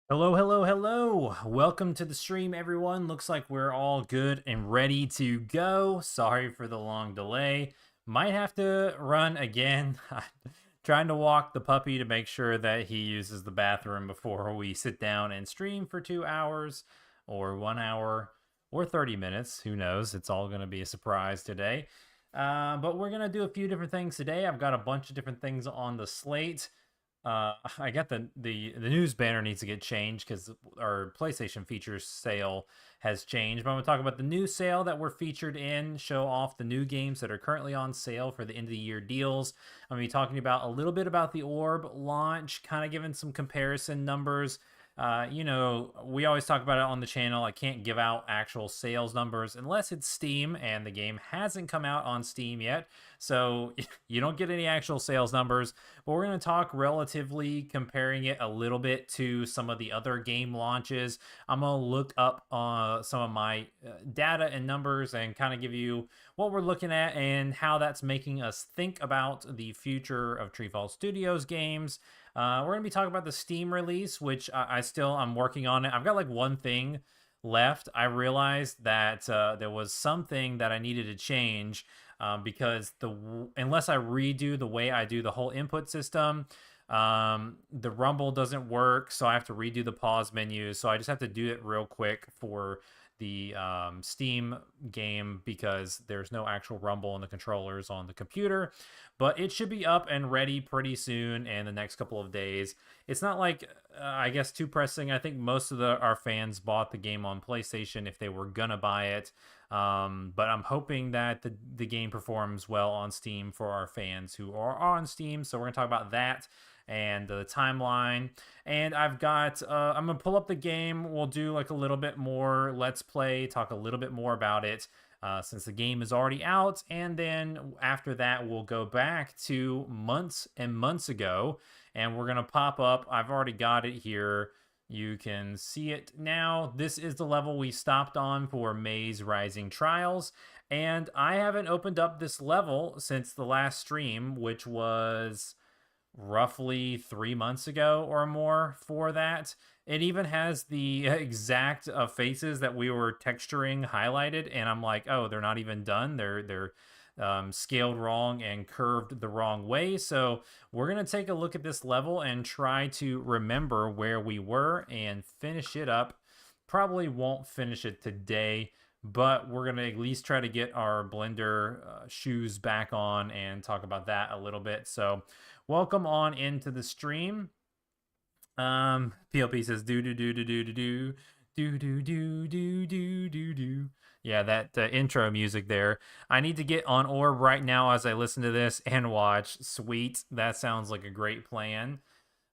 Hello, hello, hello. Welcome to the stream, everyone. Looks like we're all good and ready to go. Sorry for the long delay. Might have to run again. Trying to walk the puppy to make sure that he uses the bathroom before we sit down and stream for 2 hours or 1 hour or 30 minutes. Who knows? It's all going to be a surprise today. But we're going to do a few different things today. I've got a bunch of different things on the slate. I got the news banner needs to get changed because our PlayStation features sale has changed. But I'm going to talk about the new sale that we're featured in, show off the new games that are currently on sale for the end of the year deals. I'm going to be talking about a little bit about the Orb launch, kind of giving some comparison numbers. You know, we always talk about it on the channel. I can't give out actual sales numbers unless it's Steam, and the game hasn't come out on Steam yet. So you don't get any actual sales numbers, but we're going to talk relatively comparing it a little bit to some of the other game launches. I'm going to look up some of my data and numbers and kind of give you what we're looking at and how that's making us think about the future of TreeFall Studios games. We're going to be talking about the Steam release, which I'm working on it. I've got like one thing left. I realized that there was something that I needed to change because unless I redo the way I do the whole input system, the Rumble doesn't work, so I have to redo the pause menu. So I just have to do it real quick for the Steam game because there's no actual Rumble in the controllers on the computer. But it should be up and ready pretty soon in the next couple of days. It's not like, I guess, too pressing. I think most of our fans bought the game on PlayStation if they were gonna buy it. But I'm hoping that the game performs well on Steam for our fans who are on Steam. So we're gonna talk about that and the timeline. And I've got I'm gonna pull up the game. We'll do like a little bit more let's play, talk a little bit more about it since the game is already out. And then after that, we'll go back to months and months ago, and we're gonna pop up. I've already got it here. You can see it now. This is the level we stopped on for Maze Rising Trials, and I haven't opened up this level since the last stream, which was roughly 3 months ago or more for that. It even has the exact faces that we were texturing highlighted, and I'm like, oh, they're not even done. They're scaled wrong and curved the wrong way. So we're gonna take a look at this level and try to remember where we were and finish it up. Probably won't finish it today, but we're gonna at least try to get our Blender shoes back on and talk about that a little bit. So welcome on into the stream. PLP says do do do do do do do do do do do do do do. Yeah, that intro music there. I need to get on orb right now as I listen to this and watch. Sweet, that sounds like a great plan.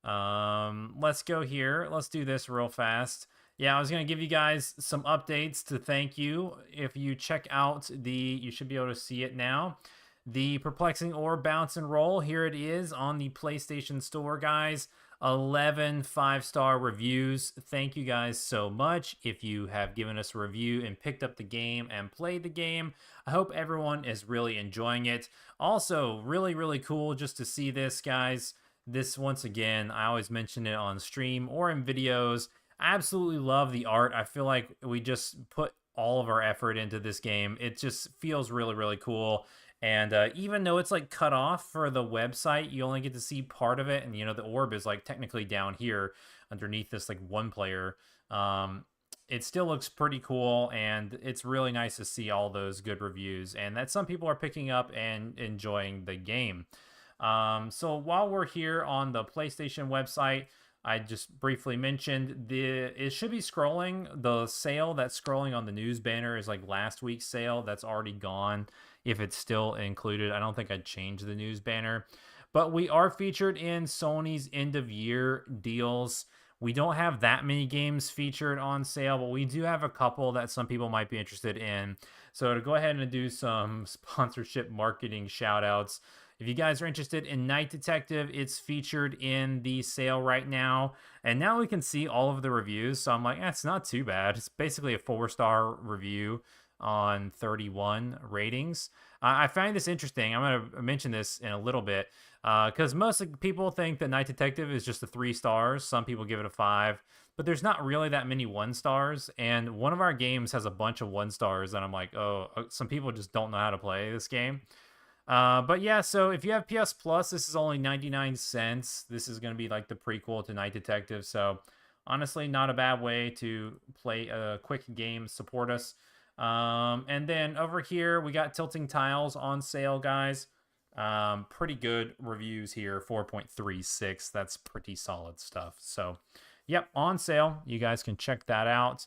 Let's go here. Let's do this real fast. Yeah, I was gonna give you guys some updates to thank you. If you check out you should be able to see it now. The Perplexing Orb Bounce and Roll, here it is on the PlayStation Store, guys. 11 5-star reviews. Thank you guys so much. If you have given us a review and picked up the game and played the game, I hope everyone is really enjoying it. Also, really, really cool just to see this, guys. This, once again, I always mention it on stream or in videos. I absolutely love the art. I feel like we just put all of our effort into this game. It just feels really, really cool. And even though it's like cut off for the website, you only get to see part of it. And, the orb is like technically down here underneath this like one player. It still looks pretty cool. And it's really nice to see all those good reviews and that some people are picking up and enjoying the game. So while we're here on the PlayStation website, I just briefly mentioned it should be scrolling. The sale that's scrolling on the news banner is like last week's sale. That's already gone. If it's still included, I don't think I'd change the news banner. But we are featured in Sony's end of year deals. We don't have that many games featured on sale, but we do have a couple that some people might be interested in. So to go ahead and do some sponsorship marketing shout outs. If you guys are interested in Night Detective, it's featured in the sale right now. And now we can see all of the reviews. So I'm like, it's not too bad. It's basically a 4-star review on 31 ratings. I find this interesting. I'm going to mention this in a little bit because most people think that Night Detective is just a 3 stars. Some people give it a 5, but there's not really that many 1 stars. And one of our games has a bunch of 1 stars, and I'm like, oh, some people just don't know how to play this game. But yeah, so if you have PS Plus, this is only 99 cents. This is going to be like the prequel to Night Detective. So honestly, not a bad way to play a quick game, support us. And then over here, we got Tilting Tiles on sale, guys. Pretty good reviews here, 4.36. That's pretty solid stuff. So, yep, on sale. You guys can check that out.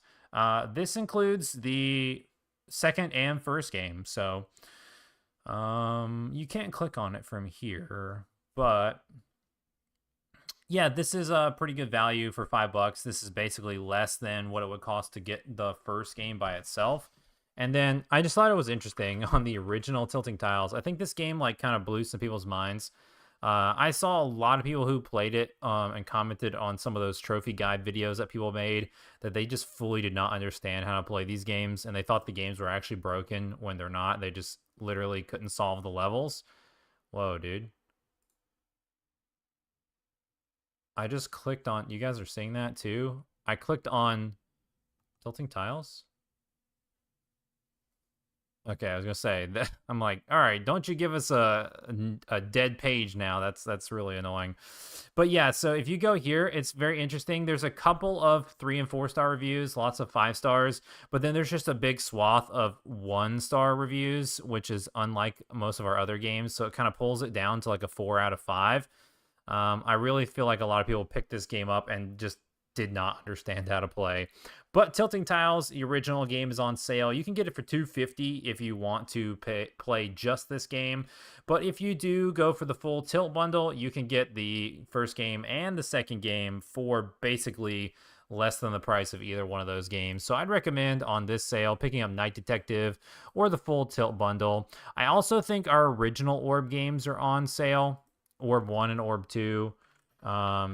This includes the second and first game. So, you can't click on it from here, but yeah, this is a pretty good value for $5. This is basically less than what it would cost to get the first game by itself. And then I just thought it was interesting on the original Tilting Tiles. I think this game like kind of blew some people's minds. I saw a lot of people who played it and commented on some of those trophy guide videos that people made that they just fully did not understand how to play these games, and they thought the games were actually broken when they're not. They just literally couldn't solve the levels. Whoa, dude. I just clicked on... You guys are seeing that too? I clicked on Tilting Tiles. Okay, I was gonna say that I'm like, all right, don't you give us a dead page now? That's really annoying. But yeah, so if you go here, it's very interesting. There's a couple of 3 and 4-star reviews, lots of 5 stars, but then there's just a big swath of 1-star reviews, which is unlike most of our other games. So it kind of pulls it down to like a 4 out of 5. I really feel like a lot of people picked this game up and just did not understand how to play. But Tilting Tiles, the original game, is on sale. You can get it for $2.50 if you want to play just this game. But if you do go for the full Tilt bundle, you can get the first game and the second game for basically less than the price of either one of those games. So I'd recommend on this sale picking up Night Detective or the full Tilt bundle. I also think our original Orb games are on sale, Orb 1 and Orb 2.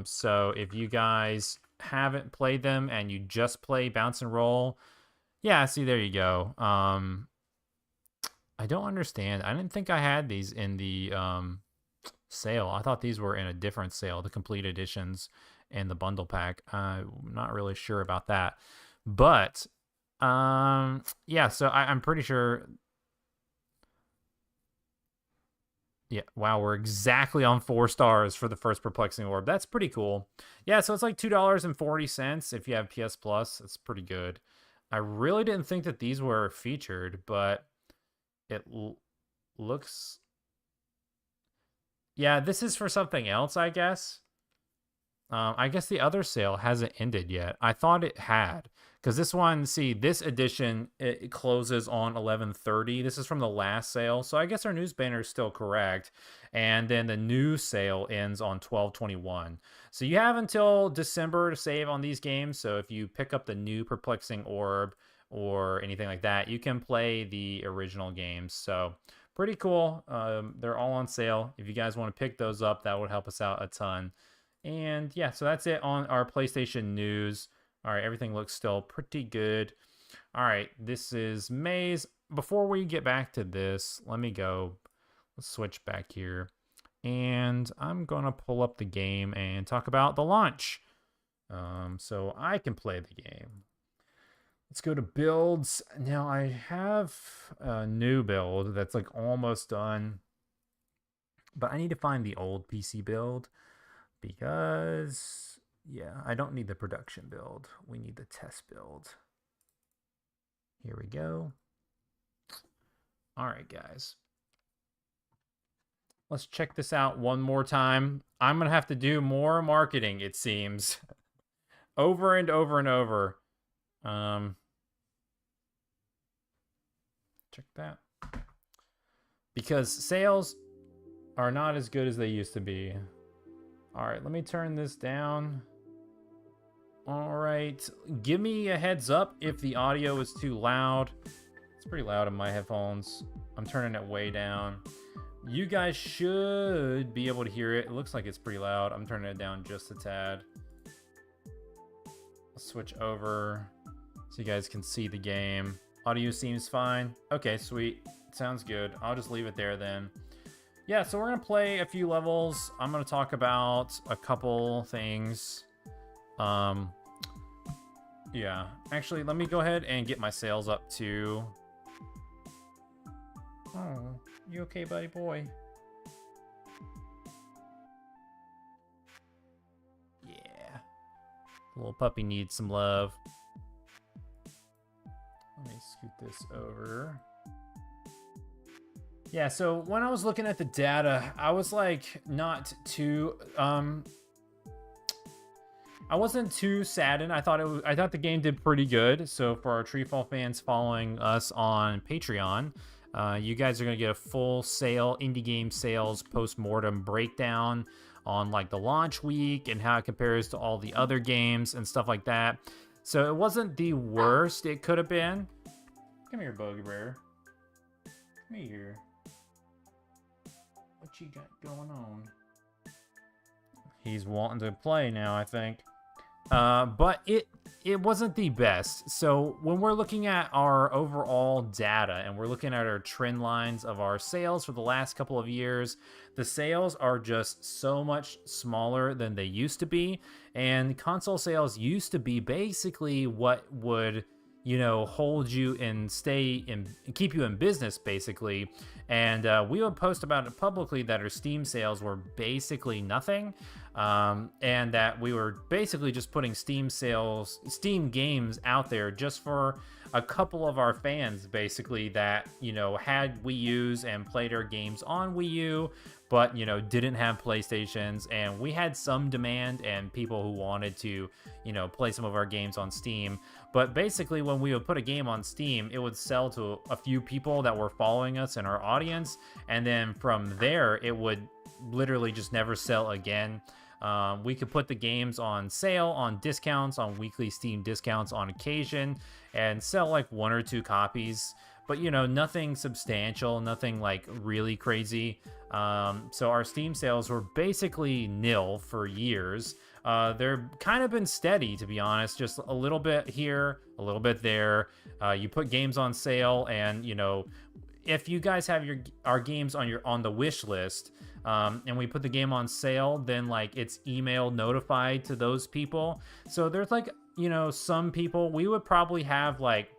So if you guys haven't played them and you just play Bounce and Roll, yeah, see, there you go. I don't understand. I didn't think I had these in the sale. I thought these were in a different sale, the complete editions and the bundle pack. I'm not really sure about that. But yeah, so I'm pretty sure. Yeah, wow, we're exactly on 4 stars for the first perplexing orb. That's pretty cool. Yeah, so it's like $2.40 if you have PS Plus. It's pretty good. I really didn't think that these were featured, but it looks. Yeah, this is for something else, I guess. I guess the other sale hasn't ended yet. I thought it had, because this one, see, this edition it closes on 11:30. This is from the last sale, so I guess our news banner is still correct. And then the new sale ends on 12/21. So you have until December to save on these games. So if you pick up the new Perplexing Orb or anything like that, you can play the original games. So pretty cool. They're all on sale. If you guys want to pick those up, that would help us out a ton. And yeah, so that's it on our PlayStation news. All right, everything looks still pretty good. All right, this is Maze. Before we get back to this, let me go. Let's switch back here. And I'm going to pull up the game and talk about the launch. So I can play the game. Let's go to builds. Now I have a new build that's like almost done. But I need to find the old PC build. Because, yeah, I don't need the production build. We need the test build. Here we go. All right, guys. Let's check this out one more time. I'm going to have to do more marketing, it seems. Over and over and over. Check that. Because sales are not as good as they used to be. All right, let me turn this down. All right, give me a heads up if the audio is too loud. It's pretty loud in my headphones. I'm turning it way down. You guys should be able to hear it. It looks like it's pretty loud. I'm turning it down just a tad. I'll switch over so you guys can see the game. Audio seems fine. Okay, sweet. Sounds good. I'll just leave it there then. Yeah, so we're going to play a few levels. I'm going to talk about a couple things. Yeah. Actually, let me go ahead and get my sales up too. Oh, you okay, buddy boy? Yeah. The little puppy needs some love. Let me scoot this over. Yeah, so when I was looking at the data, I was like not too I wasn't too saddened. I thought the game did pretty good. So for our TreeFall fans following us on Patreon, you guys are gonna get a full sale indie game sales post-mortem breakdown on like the launch week and how it compares to all the other games and stuff like that. So it wasn't the worst it could have been. Come here, Buggy Bear. Come here. What you got going on? He's wanting to play now, I think. But it wasn't the best. So when we're looking at our overall data and we're looking at our trend lines of our sales for the last couple of years, the sales are just so much smaller than they used to be. And console sales used to be basically what would, you know, hold you and keep you in business, basically. And we would post about it publicly that our Steam sales were basically nothing. And that we were basically just putting Steam games out there just for a couple of our fans, basically, that, you know, had Wii U's and played our games on Wii U, but, you know, didn't have PlayStations. And we had some demand and people who wanted to, you know, play some of our games on Steam. But basically, when we would put a game on Steam, it would sell to a few people that were following us in our audience. And then from there, it would literally just never sell again. We could put the games on sale, on discounts, on weekly Steam discounts on occasion, and sell like 1 or 2 copies. But, you know, nothing substantial, nothing like really crazy. So our Steam sales were basically nil for years. They're kind of been steady, to be honest, just a little bit here, a little bit there. You put games on sale and, you know, if you guys have our games on the wish list, and we put the game on sale, then like it's email notified to those people. So there's like, you know, some people, we would probably have like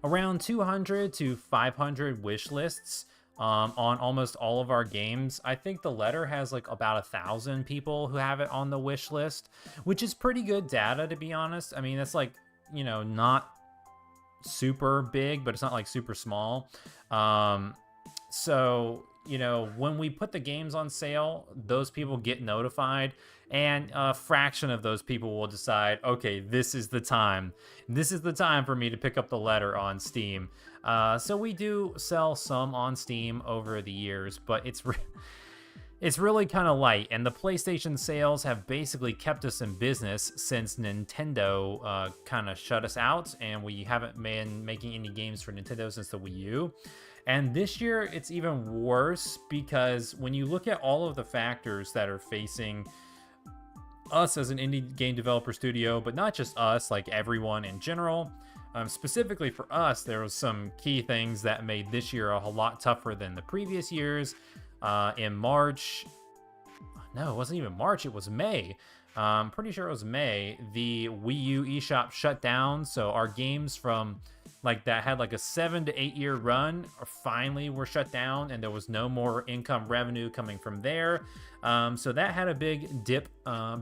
around 200 to 500 wish lists on almost all of our games. I think the letter has like about 1,000 people who have it on the wish list, which is pretty good data, to be honest. I mean, that's like, you know, not super big, but it's not like super small. So, you know, when we put the games on sale, those people get notified, and a fraction of those people will decide, okay, this is the time. This is the time for me to pick up the letter on Steam. So we do sell some on Steam over the years, but it's really kind of light, and the PlayStation sales have basically kept us in business since Nintendo kind of shut us out, and we haven't been making any games for Nintendo since the Wii U. And this year, it's even worse, because when you look at all of the factors that are facing us as an indie game developer studio, but not just us, like everyone in general, specifically for us, there was some key things that made this year a lot tougher than the previous years. In March, no, it wasn't even March, it was May. I'm pretty sure it was May. The Wii U eShop shut down, so our games from like that had like a 7 to 8 year run finally were shut down, and there was no more income revenue coming from there. So that had a big dip,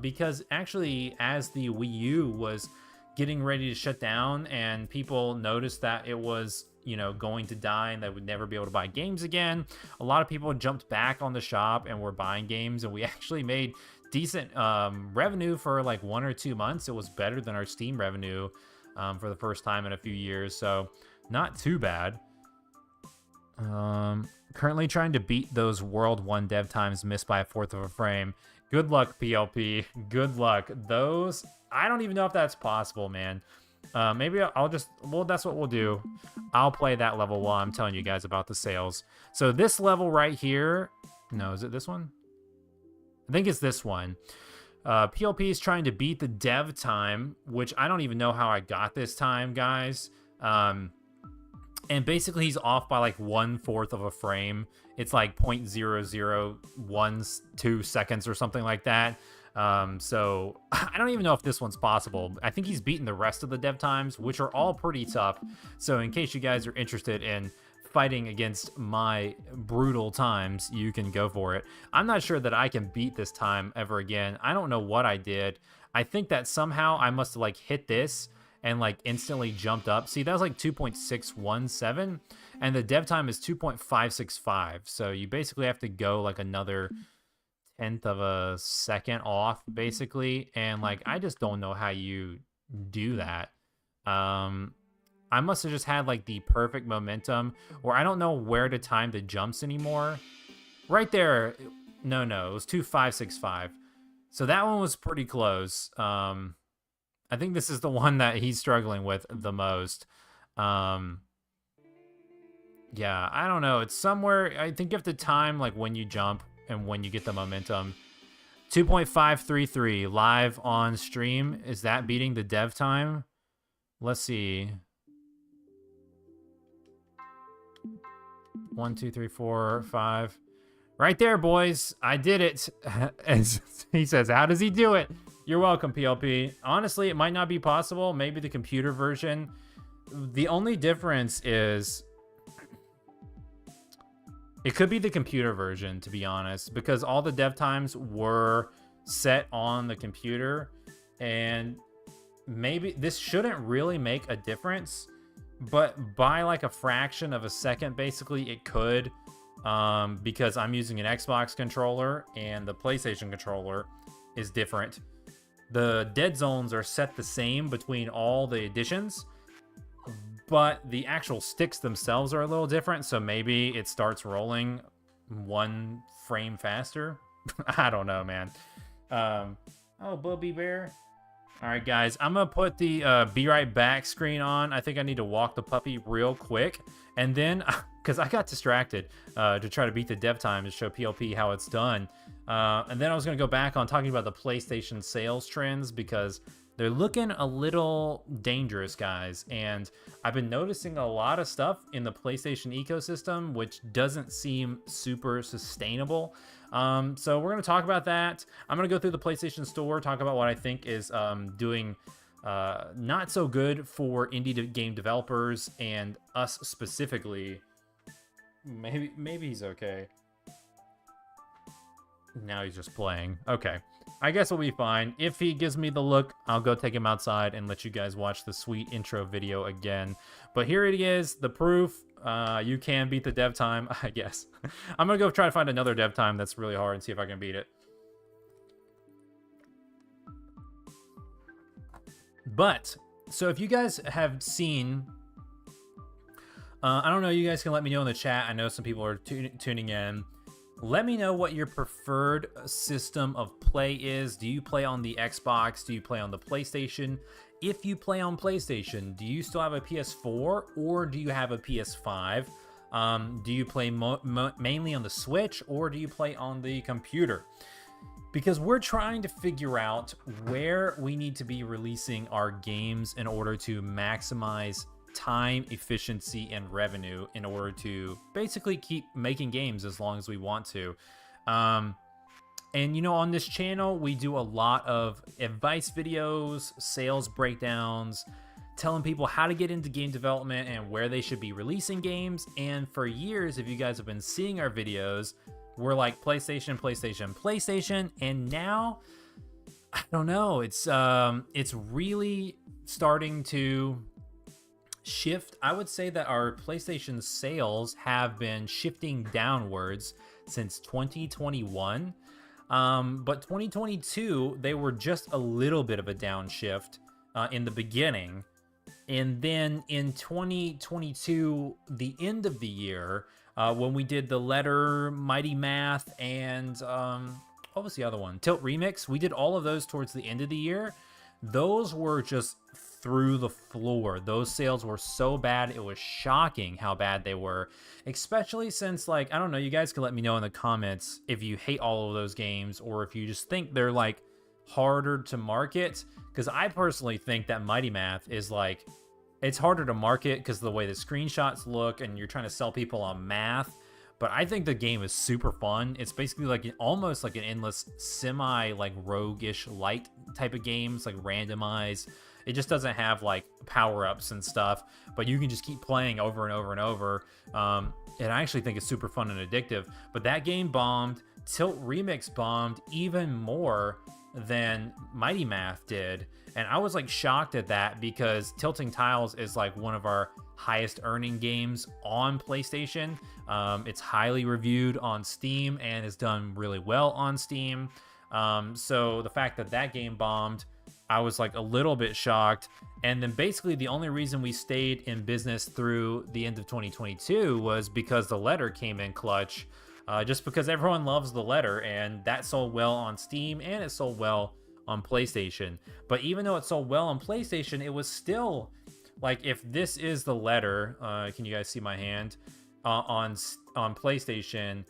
because actually as the Wii U was getting ready to shut down and people noticed that it was, you know, going to die and they would never be able to buy games again, a lot of people jumped back on the shop and were buying games, and we actually made decent revenue for like 1 or 2 months. It was better than our Steam revenue for the first time in a few years, so not too bad. Currently trying to beat those World 1 dev times missed by 1/4 of a frame. Good luck, PLP. Good luck. Those, I don't even know if that's possible, man. Maybe I'll just, well, that's what we'll do. I'll play that level while I'm telling you guys about the sales. So this level right here, no, is it this one? I think it's this one. PLP is trying to beat the dev time, which I don't even know how I got this time, guys. And basically he's off by like 1/4 of a frame. It's like 0.0012 seconds or something like that. So I don't even know if this one's possible. I think he's beaten the rest of the dev times, which are all pretty tough. So in case you guys are interested in fighting against my brutal times, you can go for it. I'm not sure that I can beat this time ever again. I don't know what I did. I think that somehow I must have like hit this and like instantly jumped up. See, that was like 2.617, and the dev time is 2.565. So you basically have to go like another 1/10 of a second off, basically. And like, I just don't know how you do that. I must have just had like the perfect momentum, or I don't know where to time the jumps anymore. Right there. No, it was 2.565. So that one was pretty close. I think this is the one that he's struggling with the most. Yeah, I don't know. It's somewhere, I think you have to time like when you jump and when you get the momentum. 2.533 live on stream. Is that beating the dev time? Let's see. 1, 2, 3, 4, 5. Right there, boys. I did it. And he says, how does he do it? You're welcome, PLP. Honestly, it might not be possible. Maybe the computer version. The only difference is it could be the computer version, to be honest, because all the dev times were set on the computer, and maybe this shouldn't really make a difference, but by like a fraction of a second, basically, it could, because I'm using an Xbox controller and the PlayStation controller is different. The dead zones are set the same between all the editions, but the actual sticks themselves are a little different, so maybe it starts rolling 1 frame faster. I don't know, man. Oh, Bubby Bear. All right, guys, I'm gonna put the be right back screen on. I think I need to walk the puppy real quick, and then because I got distracted to try to beat the dev time to show PLP how it's done. And then I was going to go back on talking about the PlayStation sales trends because they're looking a little dangerous, guys. And I've been noticing a lot of stuff in the PlayStation ecosystem, which doesn't seem super sustainable. So we're going to talk about that. I'm going to go through the PlayStation Store, talk about what I think is doing not so good for indie game developers and us specifically. Maybe he's okay. Now he's just playing. Okay. I guess we'll be fine. If he gives me the look, I'll go take him outside and let you guys watch the sweet intro video again. But here it is, the proof. You can beat the dev time, I guess. I'm going to go try to find another dev time that's really hard and see if I can beat it. But, so if you guys have seen... I don't know, you guys can let me know in the chat. I know some people are tuning in. Let me know what your preferred system of play is. Do you play on the Xbox? Do you play on the PlayStation? If you play on PlayStation, do you still have a PS4 or do you have a PS5? Do you play mainly on the Switch or do you play on the computer? Because we're trying to figure out where we need to be releasing our games in order to maximize time, efficiency, and revenue in order to basically keep making games as long as we want to. And you know, on this channel we do a lot of advice videos, sales breakdowns, telling people how to get into game development and where they should be releasing games. And for years, if you guys have been seeing our videos, we're like PlayStation, PlayStation, PlayStation, and now I don't know, it's really starting to shift. I would say that our PlayStation sales have been shifting downwards since 2021, but 2022 they were just a little bit of a downshift in the beginning, and then in 2022, the end of the year, when we did the letter, Mighty Math, and what was the other one, Tilt Remix, we did all of those towards the end of the year. Those were just through the floor. Those sales were so bad, it was shocking how bad they were, especially since, like, I don't know, you guys can let me know in the comments if you hate all of those games or if you just think they're like harder to market, because I personally think that Mighty Math is like, it's harder to market because of the way the screenshots look and you're trying to sell people on math. But I think the game is super fun. It's basically like almost like an endless semi like roguish light type of games, like randomized. It just doesn't have like power-ups and stuff, but you can just keep playing over and over and over. And I actually think it's super fun and addictive. But that game bombed. Tilt Remix bombed even more than Mighty Math did. And I was like shocked at that because Tilting Tiles is like one of our highest earning games on PlayStation. It's highly reviewed on Steam and has done really well on Steam. So the fact that that game bombed, I was like a little bit shocked. And then basically the only reason we stayed in business through the end of 2022 was because the letter came in clutch. Just because everyone loves the letter, and that sold well on Steam and it sold well on PlayStation. But even though it sold well on PlayStation, it was still like, if this is the letter, can you guys see my hand? On PlayStation,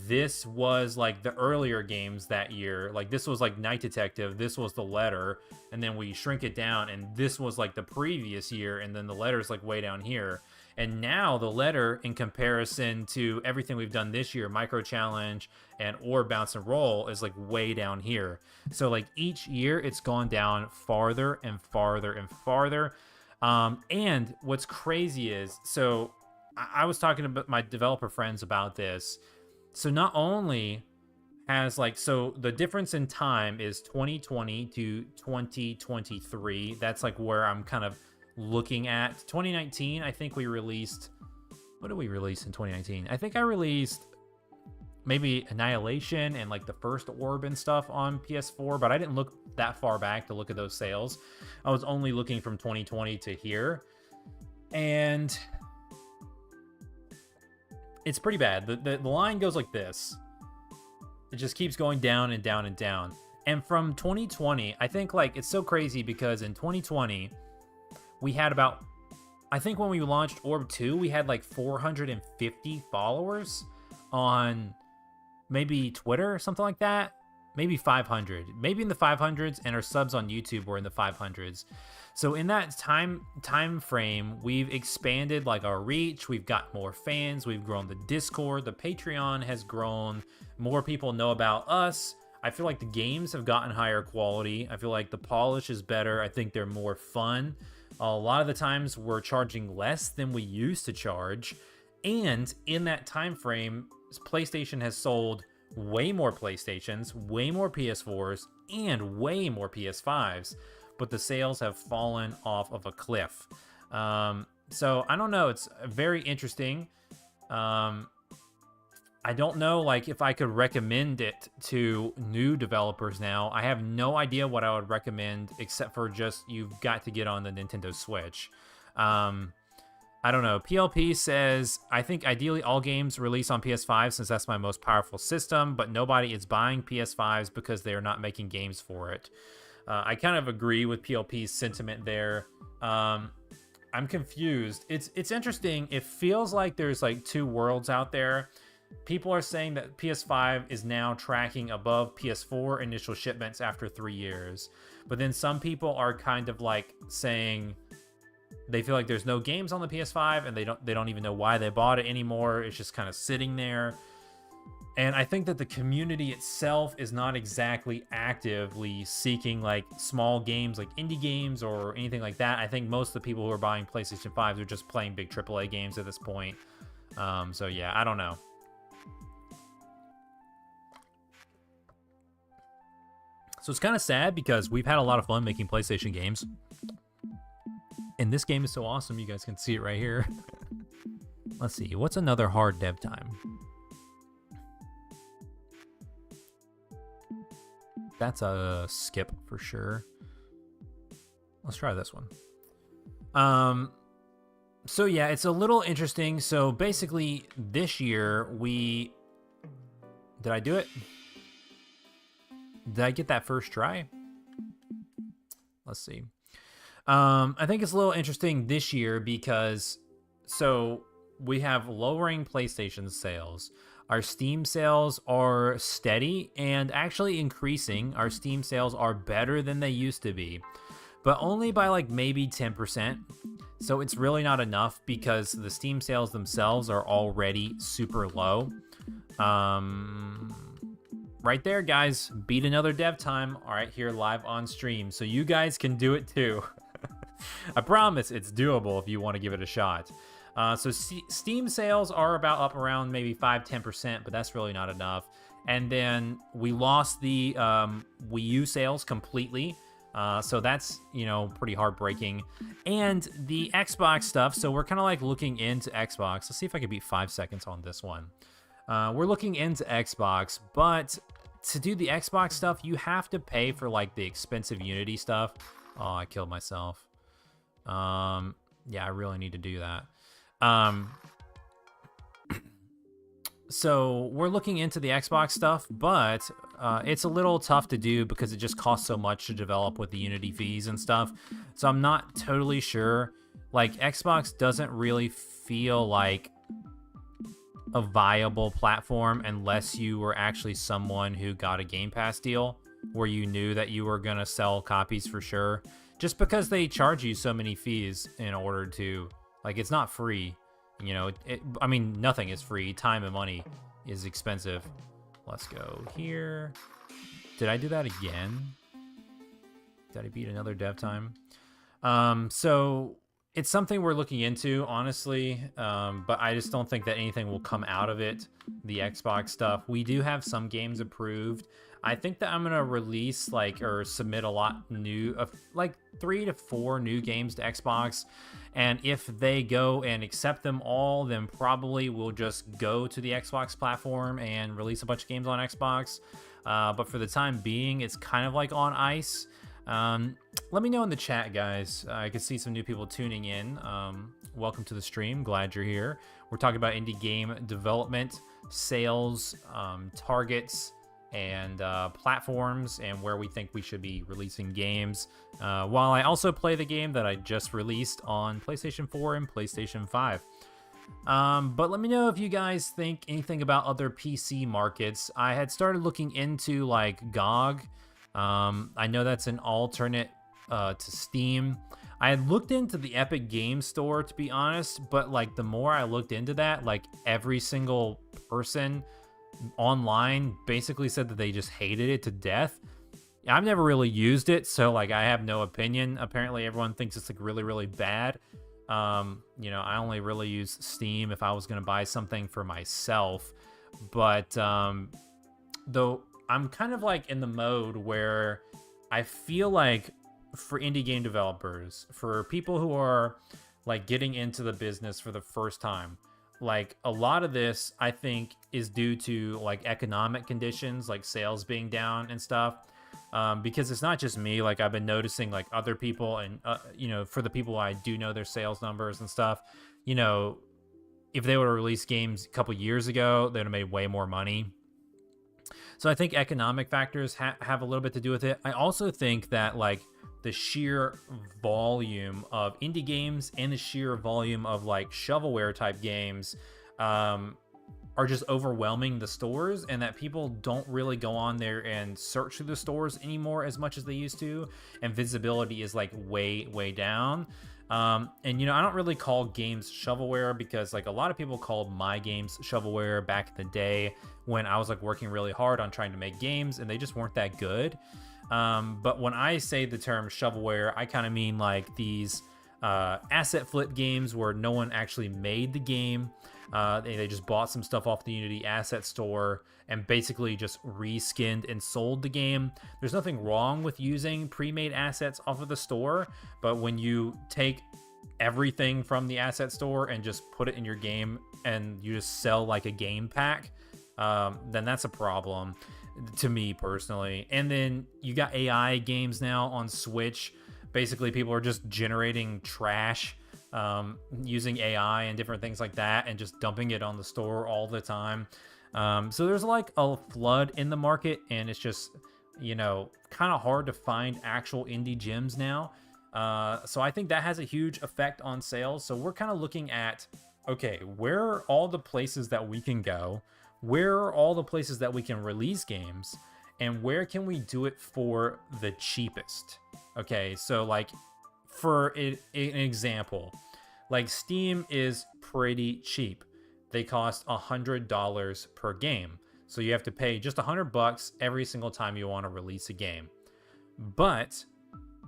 this was like the earlier games that year. Like this was like Night Detective, this was the letter, and then we shrink it down, and this was like the previous year, and then the letter's like way down here. And now the letter, in comparison to everything we've done this year, Micro Challenge and or Bounce and Roll, is like way down here. So like each year it's gone down farther and farther and farther. And what's crazy is, so I was talking to my developer friends about this. So not only has like, so the difference in time is 2020 to 2023. That's like where I'm kind of looking at. 2019, I think we released, what did we release in 2019? I think I released maybe Annihilation and like the first Orb and stuff on PS4, but I didn't look that far back to look at those sales. I was only looking from 2020 to here, and it's pretty bad. The line goes like this. It just keeps going down and down and down. And from 2020, I think like it's so crazy because in 2020 we had about, I think when we launched Orb 2, we had like 450 followers on maybe Twitter or something like that. Maybe 500, maybe in the 500s, and our subs on YouTube were in the 500s. So in that time frame, we've expanded like our reach. We've got more fans. We've grown the Discord. The Patreon has grown. More people know about us. I feel like the games have gotten higher quality. I feel like the polish is better. I think they're more fun. A lot of the times we're charging less than we used to charge. And in that time frame, PlayStation has sold way more PlayStations, way more PS4s, and way more PS5s, but the sales have fallen off of a cliff. So I don't know. It's very interesting. I don't know, like, if I could recommend it to new developers now. I have no idea what I would recommend, except for just you've got to get on the Nintendo Switch. I don't know. PLP says, I think ideally all games release on PS5 since that's my most powerful system, but nobody is buying PS5s because they're not making games for it. I kind of agree with PLP's sentiment there. I'm confused. It's interesting. It feels like there's like two worlds out there. People are saying that PS5 is now tracking above PS4 initial shipments after 3 years. But then some people are kind of like saying they feel like there's no games on the PS5 and they don't even know why they bought it anymore. It's just kind of sitting there. And I think that the community itself is not exactly actively seeking like small games, like indie games or anything like that. I think most of the people who are buying PlayStation 5s are just playing big AAA games at this point. So yeah, I don't know. So it's kind of sad because we've had a lot of fun making PlayStation games. And this game is so awesome, you guys can see it right here. Let's see, what's another hard dev time? That's a skip for sure. Let's try this one. So yeah, it's a little interesting. So basically this year did I do it? Did I get that first try? Let's see. I think it's a little interesting this year because so we have lowering PlayStation sales. Our Steam sales are steady and actually increasing. Our Steam sales are better than they used to be, but only by like maybe 10%. So it's really not enough because the Steam sales themselves are already super low. Right there, guys, beat another dev time. All right, here live on stream. So you guys can do it too. I promise it's doable if you want to give it a shot. So Steam sales are about up around maybe 5-10%, but that's really not enough. And then we lost the Wii U sales completely. So that's, you know, pretty heartbreaking. And the Xbox stuff, so we're kind of like looking into Xbox. Let's see if I can beat 5 seconds on this one. We're looking into Xbox, but to do the Xbox stuff, you have to pay for like the expensive Unity stuff. Oh, I killed myself. Yeah, I really need to do that. So we're looking into the Xbox stuff, but it's a little tough to do because it just costs so much to develop with the Unity fees and stuff. So I'm not totally sure. Like, Xbox doesn't really feel like a viable platform unless you were actually someone who got a Game Pass deal where you knew that you were going to sell copies for sure. Just because they charge you so many fees in order to, like, it's not free. You know, I mean, nothing is free. Time and money is expensive. Let's go here. Did I do that again? Did I beat another dev time? So it's something we're looking into, honestly, but I just don't think that anything will come out of it, the Xbox stuff. We do have some games approved. I think that I'm going to release, like, or submit a lot new, like 3 to 4 new games to Xbox. And if they go and accept them all, then probably we'll just go to the Xbox platform and release a bunch of games on Xbox. But for the time being, it's kind of like on ice. Let me know in the chat, guys. I can see some new people tuning in. Welcome to the stream. Glad you're here. We're talking about indie game development, sales, targets, and platforms, and where we think we should be releasing games, while I also play the game that I just released on PlayStation 4 and PlayStation 5. But let me know if you guys think anything about other PC markets. I had started looking into like GOG. I know that's an alternate to Steam. I had looked into the Epic Games Store, to be honest, but like the more I looked into that, like every single person online basically said that they just hated it to death. I've never really used it, so like I have no opinion. Apparently everyone thinks it's like really, really bad. I only really use Steam if I was going to buy something for myself. But though I'm kind of like in the mode where I feel like for indie game developers, for people who are like getting into the business for the first time, like a lot of this I think is due to like economic conditions, like sales being down and stuff. Because it's not just me. Like I've been noticing like other people, and for the people I do know their sales numbers and stuff, if they would have released games a couple years ago, they'd have made way more money. So I think economic factors have a little bit to do with it. I also think that like the sheer volume of indie games and the sheer volume of like shovelware type games are just overwhelming the stores, and that people don't really go on there and search through the stores anymore as much as they used to, and visibility is like way down. I don't really call games shovelware because like a lot of people called my games shovelware back in the day when I was like working really hard on trying to make games, and they just weren't that good. But when I say the term shovelware, I kind of mean like these asset flip games where no one actually made the game. They just bought some stuff off the Unity asset store and basically just reskinned and sold the game. There's nothing wrong with using pre-made assets off of the store, but when you take everything from the asset store and just put it in your game and you just sell like a game pack, then that's a problem to me personally. And then you got AI games now on Switch. Basically, people are just generating trash using AI and different things like that and just dumping it on the store all the time. So there's like a flood in the market, and it's just, kind of hard to find actual indie gems now. So I think that has a huge effect on sales. So we're kind of looking at, okay, where are all the places that we can go? Where are all the places that we can release games? And where can we do it for the cheapest? Okay, so like for an example, like Steam is pretty cheap. They cost $100 per game. So you have to pay just $100 every single time you want to release a game. But,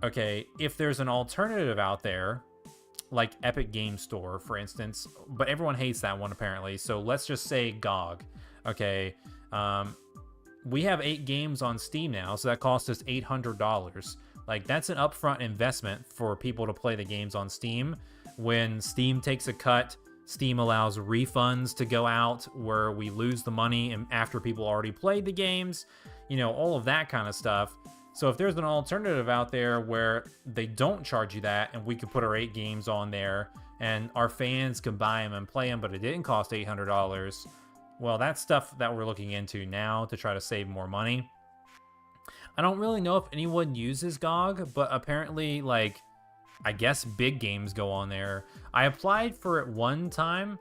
okay, if there's an alternative out there, like Epic Game Store, for instance, but everyone hates that one apparently. So let's just say GOG. Okay, we have 8 games on Steam now, so that cost us $800. Like, that's an upfront investment for people to play the games on Steam. When Steam takes a cut, Steam allows refunds to go out where we lose the money and after people already played the games, all of that kind of stuff. So if there's an alternative out there where they don't charge you that, and we could put our 8 games on there and our fans can buy them and play them, but it didn't cost $800, well, that's stuff that we're looking into now to try to save more money. I don't really know if anyone uses GOG, but apparently, like, I guess big games go on there. I applied for it one time,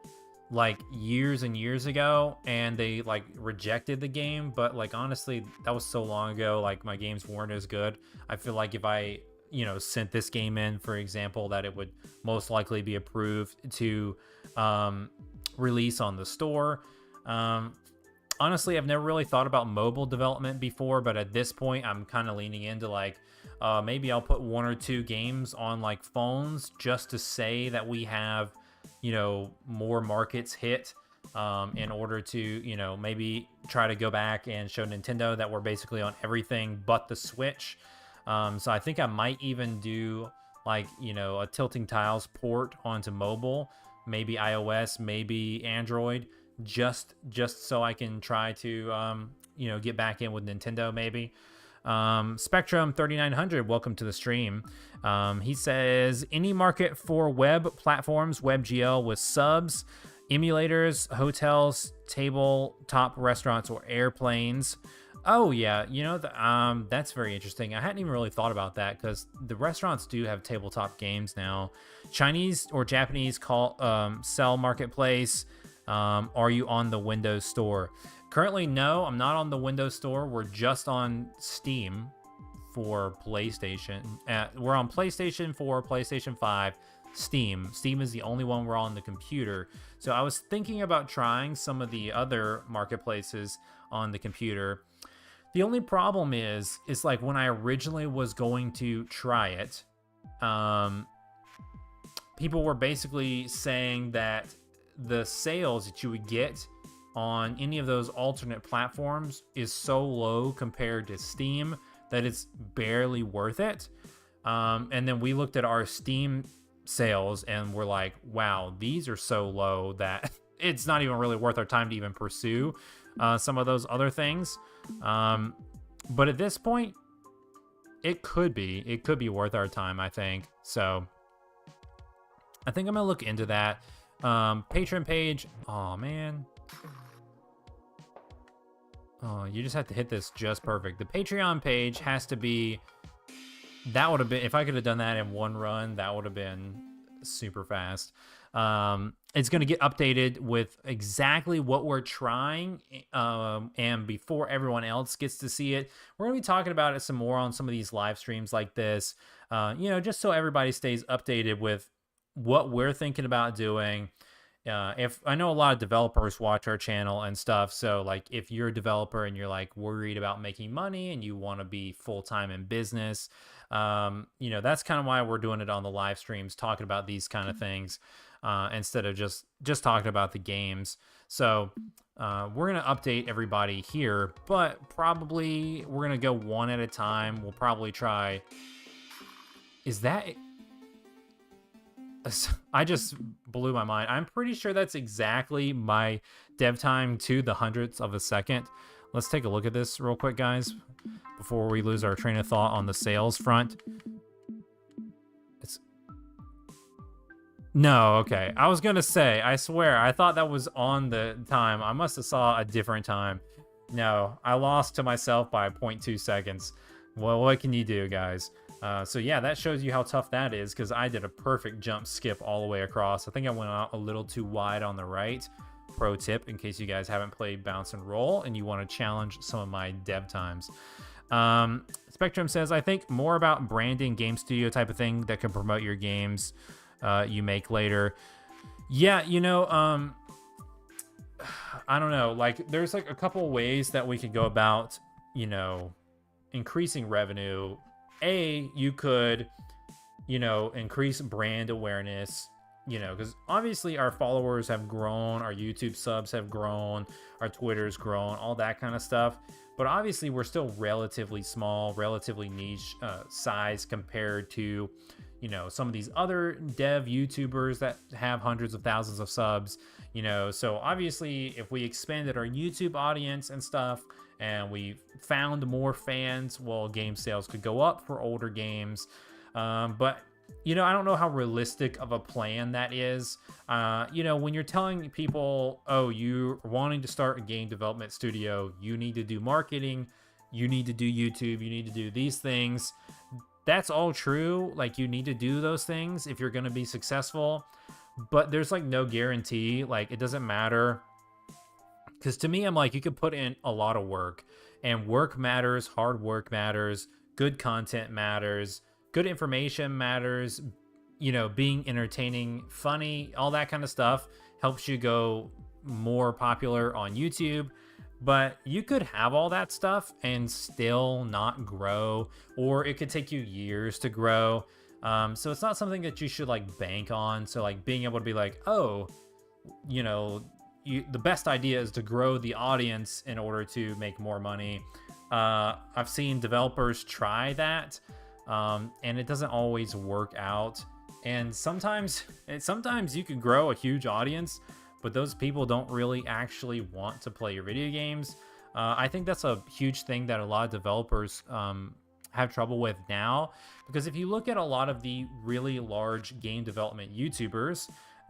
like years and years ago, and they like rejected the game. But like, honestly, that was so long ago. Like, my games weren't as good. I feel like if I, sent this game in, for example, that it would most likely be approved to release on the store. Honestly, I've never really thought about mobile development before, but at this point, I'm kind of leaning into like, maybe I'll put 1 or 2 games on like phones just to say that we have, more markets hit, in order to, maybe try to go back and show Nintendo that we're basically on everything but the Switch. So I think I might even do like, a Tilting Tiles port onto mobile, maybe iOS, maybe Android, just so I can try to get back in with Nintendo maybe. Spectrum 3900, welcome to the stream. He says any market for web platforms, WebGL with subs, emulators, hotels, tabletop restaurants, or airplanes. Oh yeah, that's very interesting. I hadn't even really thought about that because the restaurants do have tabletop games now. Chinese or Japanese sell marketplace. Are you on the Windows Store? Currently, no, I'm not on the Windows Store. We're just on Steam for PlayStation. We're on PlayStation 4, PlayStation 5, Steam. Steam is the only one we're on the computer. So I was thinking about trying some of the other marketplaces on the computer. The only problem is like when I originally was going to try it, people were basically saying that the sales that you would get on any of those alternate platforms is so low compared to Steam that it's barely worth it. And then we looked at our Steam sales and we're like, wow, these are so low that it's not even really worth our time to even pursue some of those other things. But at this point, it could be worth our time, I think. So I think I'm gonna look into that. Patreon page. Oh man. Oh, you just have to hit this just perfect. The Patreon page has to be, that would have been, if I could have done that in one run, that would have been super fast. It's going to get updated with exactly what we're trying, and before everyone else gets to see it. We're going to be talking about it some more on some of these live streams like this, just so everybody stays updated with what we're thinking about doing. If I know a lot of developers watch our channel and stuff, so like if you're a developer and you're like worried about making money and you want to be full-time in business, that's kind of why we're doing it on the live streams, talking about these kind of things, instead of just talking about the games. So we're gonna update everybody here, but probably we're gonna go one at a time. We'll probably try. Is that? I just blew my mind. I'm pretty sure that's exactly my dev time to the hundredths of a second. Let's take a look at this real quick, guys, before we lose our train of thought on the sales front. No, okay. I was gonna say, I swear, I thought that was on the time. I must have saw a different time. No, I lost to myself by 0.2 seconds. Well, what can you do, guys? So yeah, that shows you how tough that is, because I did a perfect jump skip all the way across. I think I went out a little too wide on the right. Pro tip, in case you guys haven't played Bounce and Roll and you want to challenge some of my dev times. Spectrum says, I think more about branding, game studio type of thing that can promote your games you make later. Yeah, I don't know. Like, there's like a couple ways that we could go about, increasing revenue. You could, increase brand awareness, because obviously our followers have grown, our YouTube subs have grown, our Twitter's grown, all that kind of stuff. But obviously we're still relatively small, relatively niche size compared to, some of these other dev YouTubers that have hundreds of thousands of subs, So obviously if we expanded our YouTube audience and stuff, and we found more fans, well, game sales could go up for older games. But, I don't know how realistic of a plan that is. When you're telling people, oh, you're wanting to start a game development studio, you need to do marketing, you need to do YouTube, you need to do these things. That's all true. Like, you need to do those things if you're going to be successful. But there's, like, no guarantee. Like, it doesn't matter. Because to me, I'm like, you could put in a lot of work, and work matters, hard work matters, good content matters, good information matters, being entertaining, funny, all that kind of stuff helps you go more popular on YouTube. But you could have all that stuff and still not grow, or it could take you years to grow. So it's not something that you should like bank on. So like being able to be like, oh, the best idea is to grow the audience in order to make more money. I've seen developers try that, and it doesn't always work out. And sometimes you can grow a huge audience, but those people don't really actually want to play your video games. I think that's a huge thing that a lot of developers have trouble with now, because if you look at a lot of the really large game development YouTubers,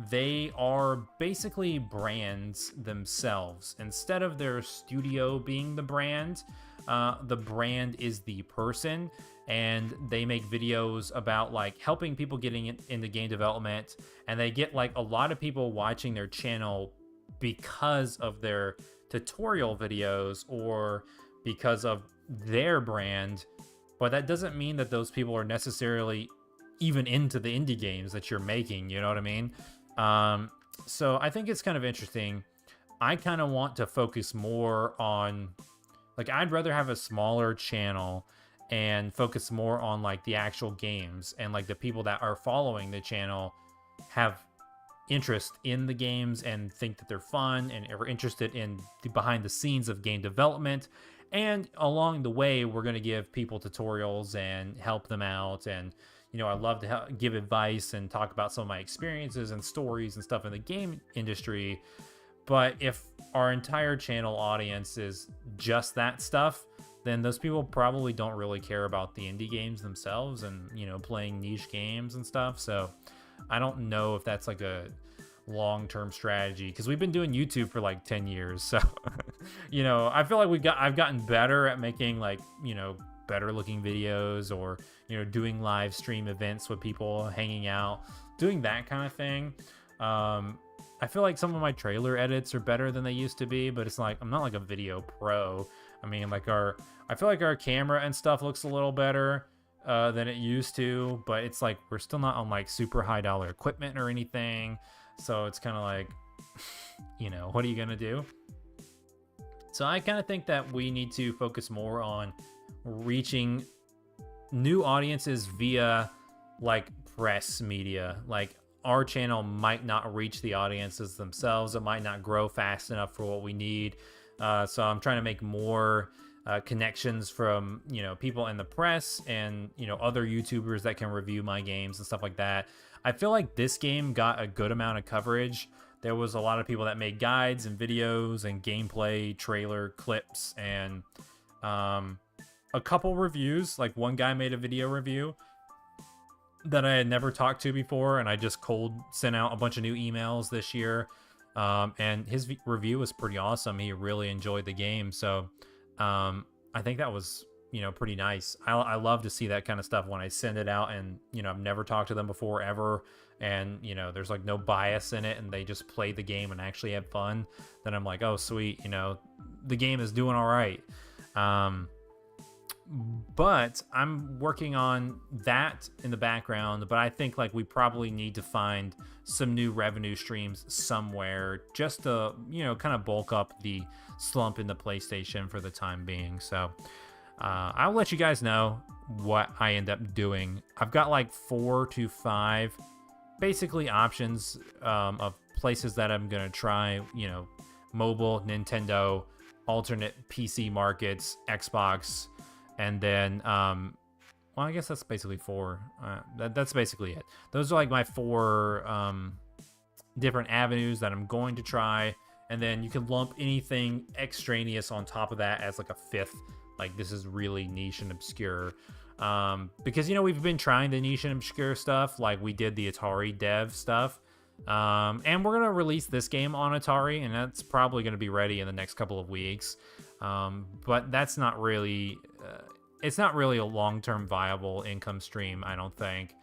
they are basically brands themselves. Instead of their studio being the brand, the brand is the person, and they make videos about like helping people getting into game development, and they get like a lot of people watching their channel because of their tutorial videos or because of their brand. But that doesn't mean that those people are necessarily even into the indie games that you're making, you know what I mean? So I think it's kind of interesting. I kind of want to focus more on, like, I'd rather have a smaller channel and focus more on like the actual games, and like the people that are following the channel have interest in the games and think that they're fun and are interested in the behind the scenes of game development. And along the way, we're going to give people tutorials and help them out. And, you know, I love to give advice and talk about some of my experiences and stories and stuff in the game industry. But if our entire channel audience is just that stuff, then those people probably don't really care about the indie games themselves and, you know, playing niche games and stuff. So I don't know if that's like a long-term strategy, because we've been doing YouTube for like 10 years. So, you know, I feel like I've gotten better at making like, you know, better looking videos, or, you know, doing live stream events with people hanging out, doing that kind of thing. I feel like some of my trailer edits are better than they used to be, but it's like, I'm not like a video pro. I mean, like I feel like our camera and stuff looks a little better than it used to, but it's like, we're still not on like super high dollar equipment or anything. So it's kind of like, you know, what are you going to do? So I kind of think that we need to focus more on reaching new audiences via like press media. Like, our channel might not reach the audiences themselves. It might not grow fast enough for what we need. So I'm trying to make more connections from, you know, people in the press and, you know, other YouTubers that can review my games and stuff like that. I feel like this game got a good amount of coverage. There was a lot of people that made guides and videos and gameplay trailer clips, and a couple reviews. Like, one guy made a video review that I had never talked to before, and I just cold sent out a bunch of new emails this year. And his review was pretty awesome. He really enjoyed the game. So I think that was, you know, pretty nice. I love to see that kind of stuff when I send it out and, you know, I've never talked to them before ever, and, you know, there's like no bias in it, and they just play the game and actually have fun. Then I'm like, oh sweet, you know, the game is doing all right. But I'm working on that in the background. But I think like we probably need to find some new revenue streams somewhere, just to, you know, kind of bulk up the slump in the PlayStation for the time being. So I'll let you guys know what I end up doing. I've got like 4 to 5 basically options of places that I'm gonna try, you know, mobile, Nintendo, alternate PC markets, Xbox. And then, well, I guess that's basically 4. That's basically it. Those are like my 4 different avenues that I'm going to try. And then you can lump anything extraneous on top of that as like a 5th. Like, this is really niche and obscure. Because, you know, we've been trying the niche and obscure stuff. Like, we did the Atari dev stuff. And we're going to release this game on Atari. And that's probably going to be ready in the next couple of weeks. But that's not really... it's not really a long-term viable income stream, I don't think.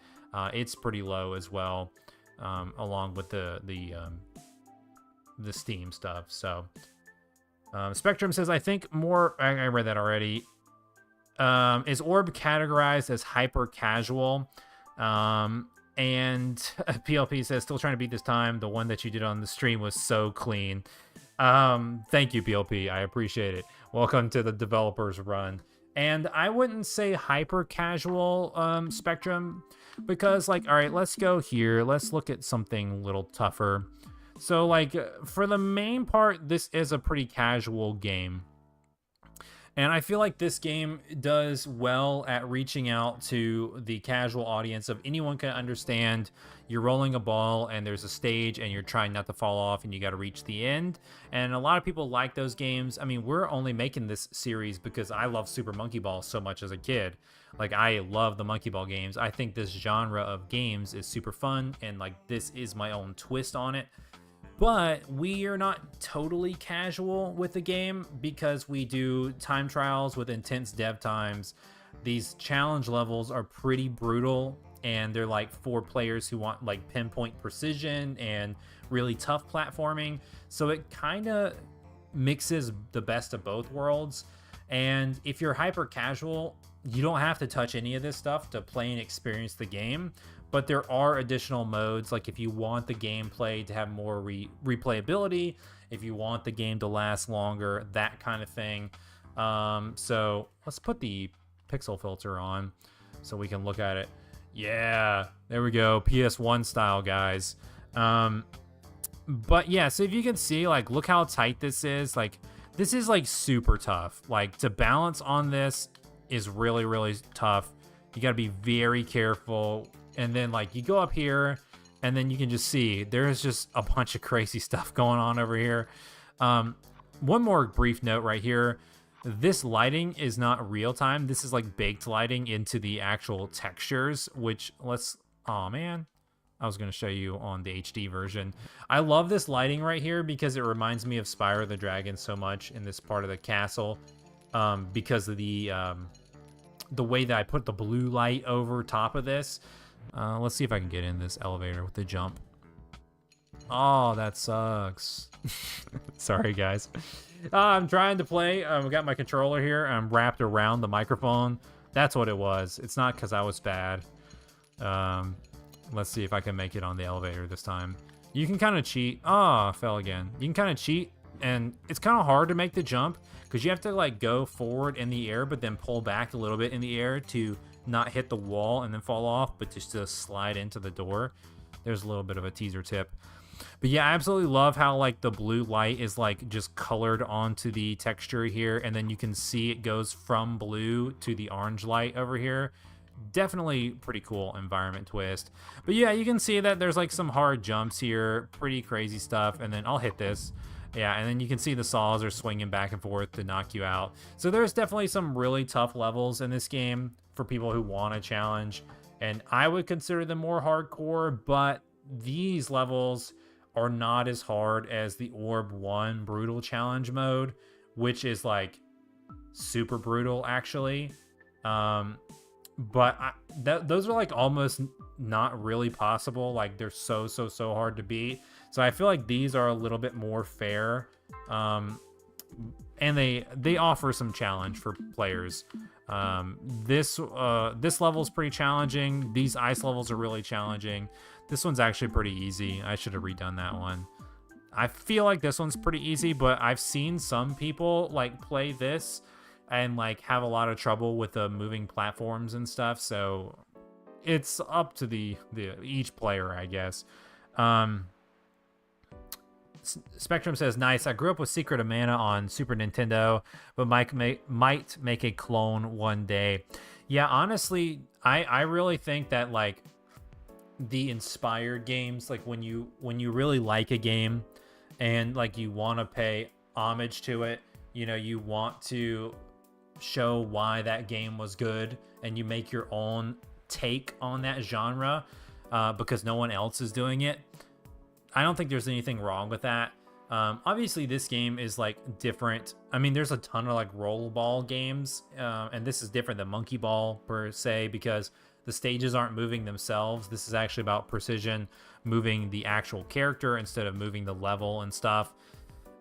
It's pretty low as well, along with the Steam stuff. So, Spectrum says, I think more... I read that already. Is Orb categorized as hyper-casual? And PLP says, still trying to beat this time. The one that you did on the stream was so clean. Thank you, PLP. I appreciate it. Welcome to the developers run. And I wouldn't say hyper casual, Spectrum, because, like, all right, let's go here. Let's look at something a little tougher. So, like, for the main part, this is a pretty casual game. And I feel like this game does well at reaching out to the casual audience of anyone can understand. You're rolling a ball and there's a stage and you're trying not to fall off and you got to reach the end. And a lot of people like those games. I mean, we're only making this series because I love Super Monkey Ball so much as a kid. Like, I love the Monkey Ball games. I think this genre of games is super fun, and like, this is my own twist on it. But we are not totally casual with the game because we do time trials with intense dev times. These challenge levels are pretty brutal, and they're like for players who want like pinpoint precision and really tough platforming. So it kind of mixes the best of both worlds. And if you're hyper casual, you don't have to touch any of this stuff to play and experience the game. But there are additional modes, like if you want the gameplay to have more replayability, if you want the game to last longer, that kind of thing. So let's put the pixel filter on so we can look at it. Yeah, there we go, PS1 style, guys. But yeah, so if you can see, like, look how tight this is. Like, this is like super tough. Like, to balance on this is really, really tough. You got to be very careful. And then like you go up here and then you can just see there's just a bunch of crazy stuff going on over here. One more brief note right here. This lighting is not real time. This is like baked lighting into the actual textures, which oh man, I was going to show you on the HD version. I love this lighting right here because it reminds me of Spyro the Dragon so much in this part of the castle, because of the way that I put the blue light over top of this. Let's see if I can get in this elevator with the jump. Oh, that sucks. Sorry, guys. I'm trying to play. I've got my controller here. I'm wrapped around the microphone. That's what it was. It's not because I was bad. Let's see if I can make it on the elevator this time. You can kind of cheat. Oh, I fell again. You can kind of cheat, and it's kind of hard to make the jump because you have to like go forward in the air, but then pull back a little bit in the air to not hit the wall and then fall off, but just to slide into the door. There's a little bit of a teaser tip. But yeah, I absolutely love how like the blue light is like just colored onto the texture here, and then you can see it goes from blue to the orange light over here. Definitely pretty cool environment twist. But yeah, you can see that there's like some hard jumps here, pretty crazy stuff, and then I'll hit this. Yeah, and then you can see the saws are swinging back and forth to knock you out. So there's definitely some really tough levels in this game for people who want a challenge, and I would consider them more hardcore, but these levels are not as hard as the Orb 1 brutal challenge mode, which is like super brutal actually. But those are like almost not really possible. Like they're so hard to beat. So I feel like these are a little bit more fair, and they offer some challenge for players. This level is pretty challenging. These ice levels are really challenging. This one's actually pretty easy. I should have redone that one. I feel like this one's pretty easy, but I've seen some people like play this and like have a lot of trouble with the moving platforms and stuff. So it's up to the each player, I guess. Spectrum says, nice. I grew up with Secret of Mana on Super Nintendo, but might make a clone one day. Yeah, honestly, I really think that like the inspired games, like when you really like a game and like you want to pay homage to it, you know, you want to show why that game was good and you make your own take on that genre because no one else is doing it. I don't think there's anything wrong with that. Obviously this game is like different. I mean, there's a ton of like rollerball games, and this is different than Monkey Ball per se because the stages aren't moving themselves. This is actually about precision, moving the actual character instead of moving the level and stuff.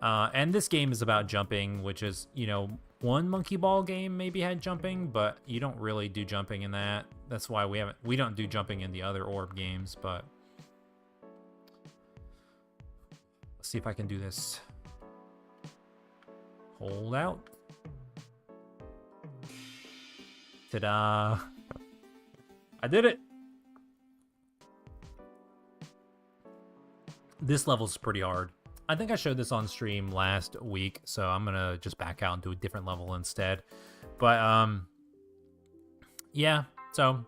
And this game is about jumping, which is, you know, one Monkey Ball game maybe had jumping, but you don't really do jumping in that. That's why we don't do jumping in the other Orb games, but let's see if I can do this. Hold out. Ta-da. I did it. This level's pretty hard. I think I showed this on stream last week, so I'm gonna just back out and do a different level instead. But yeah, so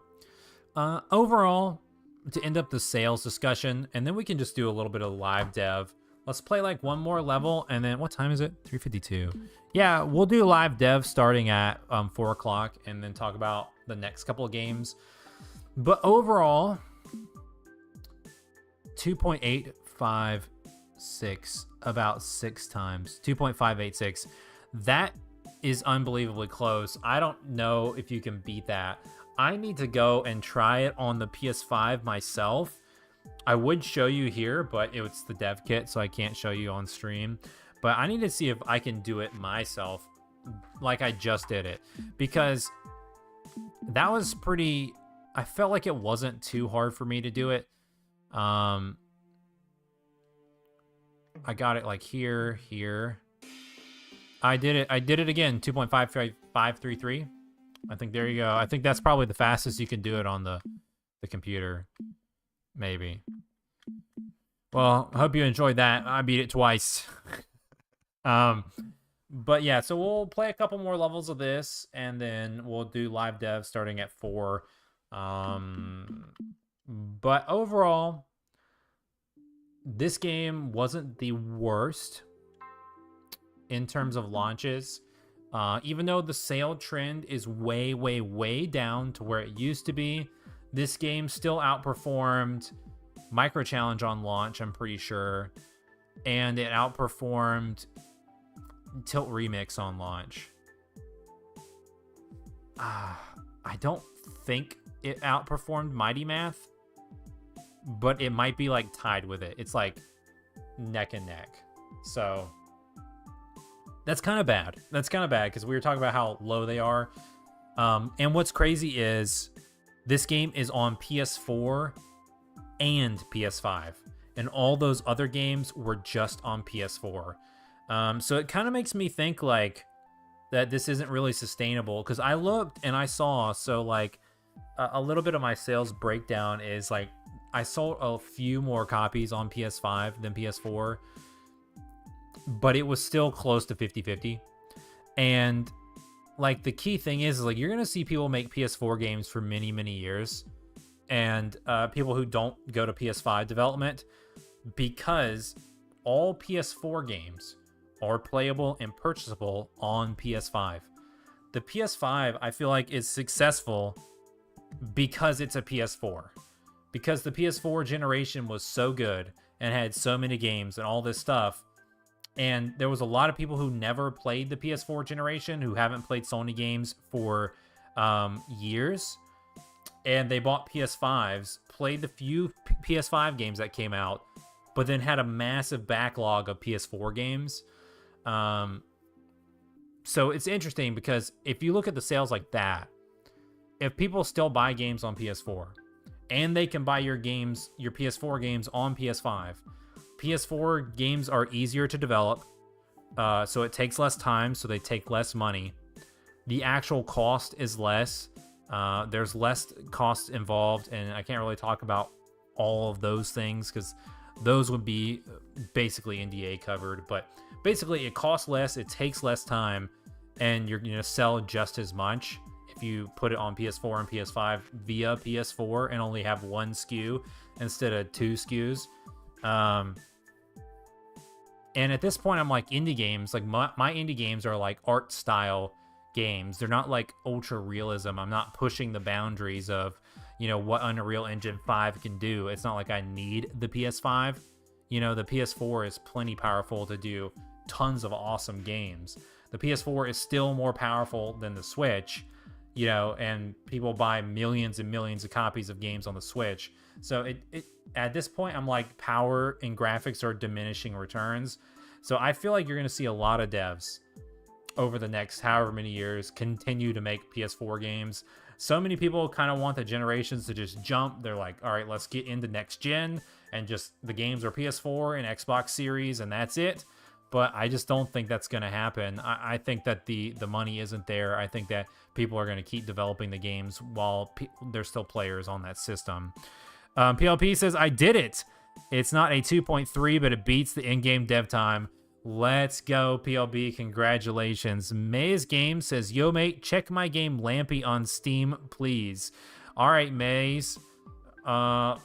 overall, to end up the sales discussion, and then we can just do a little bit of live dev. Let's play like one more level, and then what time is it? 3:52. Yeah, we'll do live dev starting at 4 o'clock, and then talk about the next couple of games. But overall, 2.85 about 6 times. 2.586. That is unbelievably close. I don't know if you can beat that. I need to go and try it on the PS5 myself. I would show you here, but it's the dev kit, so I can't show you on stream. But I need to see if I can do it myself like I just did it, because that was pretty... I felt like it wasn't too hard for me to do it. I got it like here. I did it again, 2.5533. I think there you go. I think that's probably the fastest you can do it on the computer. Maybe. Well, I hope you enjoyed that. I beat it twice. But yeah, so we'll play a couple more levels of this, and then we'll do live dev starting at 4. But overall, this game wasn't the worst in terms of launches. Even though the sale trend is way, way, way down to where it used to be, this game still outperformed Micro Challenge on launch, I'm pretty sure. And it outperformed Tilt Remix on launch. I don't think it outperformed Mighty Math, but it might be like tied with it. It's like neck and neck. So that's kind of bad. That's kind of bad because we were talking about how low they are. And what's crazy is this game is on PS4 and PS5, and all those other games were just on PS4. So it kind of makes me think like that this isn't really sustainable, because I looked and I saw, so like a little bit of my sales breakdown is like I sold a few more copies on PS5 than PS4, but it was still close to 50-50. And like the key thing is like you're gonna see people make PS4 games for many, many years, and people who don't go to PS5 development, because all PS4 games are playable and purchasable on PS5. The PS5, I feel like, is successful because it's a PS4. Because the PS4 generation was so good and had so many games and all this stuff. And there was a lot of people who never played the PS4 generation, who haven't played Sony games for years. And they bought PS5s, played the few PS5 games that came out, but then had a massive backlog of PS4 games. So it's interesting because if you look at the sales like that, if people still buy games on PS4 and they can buy your games, your PS4 games on PS5, PS4 games are easier to develop. So it takes less time, so they take less money. The actual cost is less. There's less costs involved, and I can't really talk about all of those things because those would be basically NDA covered. But basically, it costs less, it takes less time, and you're going to sell just as much if you put it on PS4 and PS5 via PS4 and only have one SKU instead of 2 SKUs. And at this point, I'm like, indie games, like my indie games are like art style games. They're not like ultra realism. I'm not pushing the boundaries of, you know, what Unreal Engine 5 can do. It's not like I need the PS5. You know, the PS4 is plenty powerful to do tons of awesome games. The PS4 is still more powerful than the Switch, you know, and people buy millions and millions of copies of games on the Switch. So it at this point, I'm like, power and graphics are diminishing returns. So I feel like you're going to see a lot of devs over the next however many years continue to make PS4 games. So many people kind of want the generations to just jump. They're like, all right, let's get into next gen, and just the games are PS4 and Xbox Series, and that's it. But I just don't think that's going to happen. I think that the money isn't there. I think that people are going to keep developing the games while there's still players on that system. PLP says, I did it. It's not a 2.3, but it beats the in-game dev time. Let's go, PLB. Congratulations. Maze Game says, yo, mate, check my game Lampy on Steam, please. All right, Maze. I'm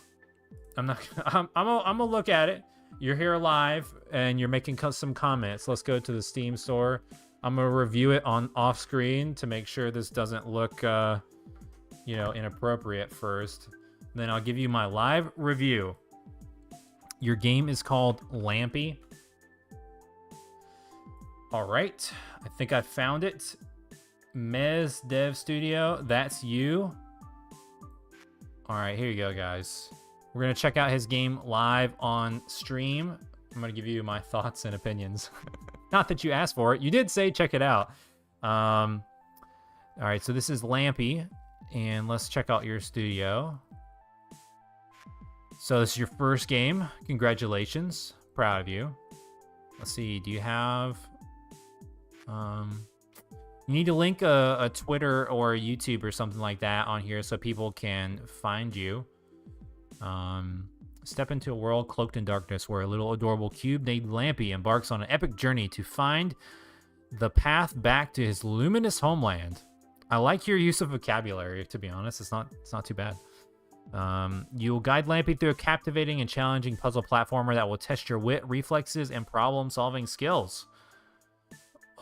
gonna look at it. You're here live and you're making some comments. Let's go to the Steam store. I'm gonna review it on off screen to make sure this doesn't look you know, inappropriate first. Then I'll give you my live review. Your game is called Lampy. All right, I think I found it. Mez Dev Studio, that's you. All right, here you go, guys. We're gonna check out his game live on stream. I'm gonna give you my thoughts and opinions. Not that you asked for it. You did say check it out. All right, so this is Lampy, and let's check out your studio. So this is your first game. Congratulations. Proud of you. Let's see, do you have... you need to link a Twitter or a YouTube or something like that on here so people can find you. Step into a world cloaked in darkness where a little adorable cube named Lampy embarks on an epic journey to find the path back to his luminous homeland. I like your use of vocabulary, to be honest. It's not too bad. You'll guide Lampy through a captivating and challenging puzzle platformer that will test your wit, reflexes, and problem-solving skills.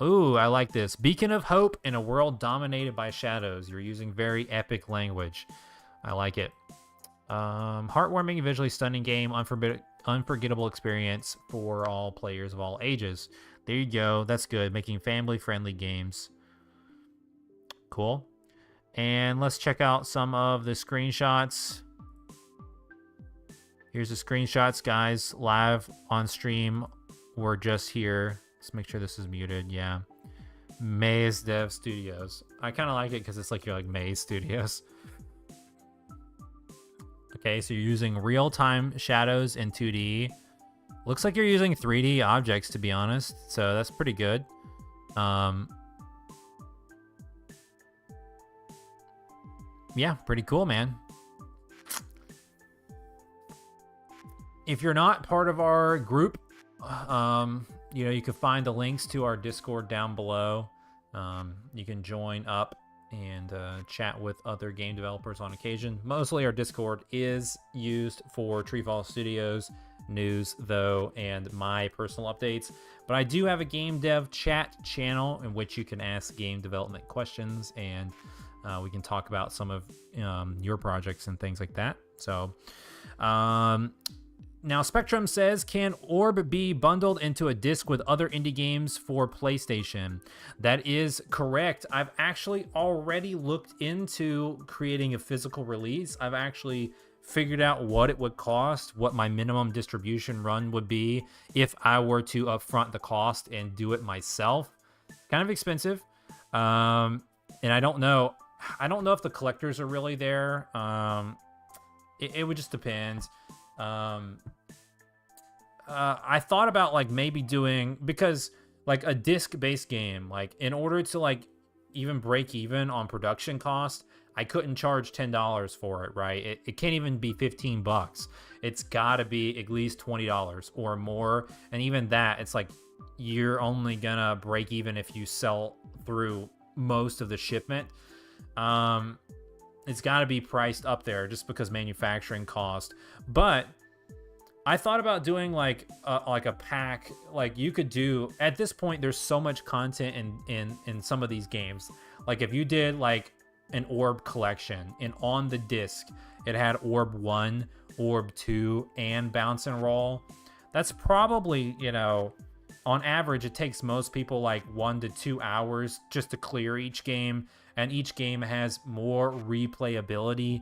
Ooh, I like this. Beacon of hope in a world dominated by shadows. You're using very epic language. I like it. Heartwarming, visually stunning game. Unforgettable experience for all players of all ages. There you go. That's good. Making family-friendly games. Cool. And let's check out some of the screenshots. Here's the screenshots, guys. Live on stream. We're just here. Let's make sure this is muted. Yeah. Maze Dev Studios. I kind of like it because it's like you're like Maze Studios. Okay, so you're using real-time shadows in 2D. Looks like you're using 3D objects, to be honest. So that's pretty good. Yeah, pretty cool, man. If you're not part of our group, you know, you can find the links to our Discord down below. You can join up and chat with other game developers on occasion. Mostly our Discord is used for TreeFall Studios news, though, and my personal updates. But I do have a game dev chat channel in which you can ask game development questions, and we can talk about some of your projects and things like that. So, now Spectrum says, can Orb be bundled into a disc with other indie games for PlayStation? That is correct. I've actually already looked into creating a physical release. I've actually figured out what it would cost, what my minimum distribution run would be if I were to upfront the cost and do it myself. Kind of expensive. And I don't know if the collectors are really there. It would just depend. I thought about like maybe doing, because like a disc-based game, like in order to like even break even on production cost, I couldn't charge $10 for it, right? It can't even be $15. It's gotta be at least $20 or more. And even that, it's like you're only gonna break even if you sell through most of the shipment. It's got to be priced up there just because manufacturing cost. But I thought about doing like a pack. Like you could do, at this point there's so much content in some of these games. Like if you did like an Orb collection, and on the disc it had Orb 1, Orb 2, and Bounce and Roll, that's probably, you know, on average it takes most people like 1 to 2 hours just to clear each game. And each game has more replayability.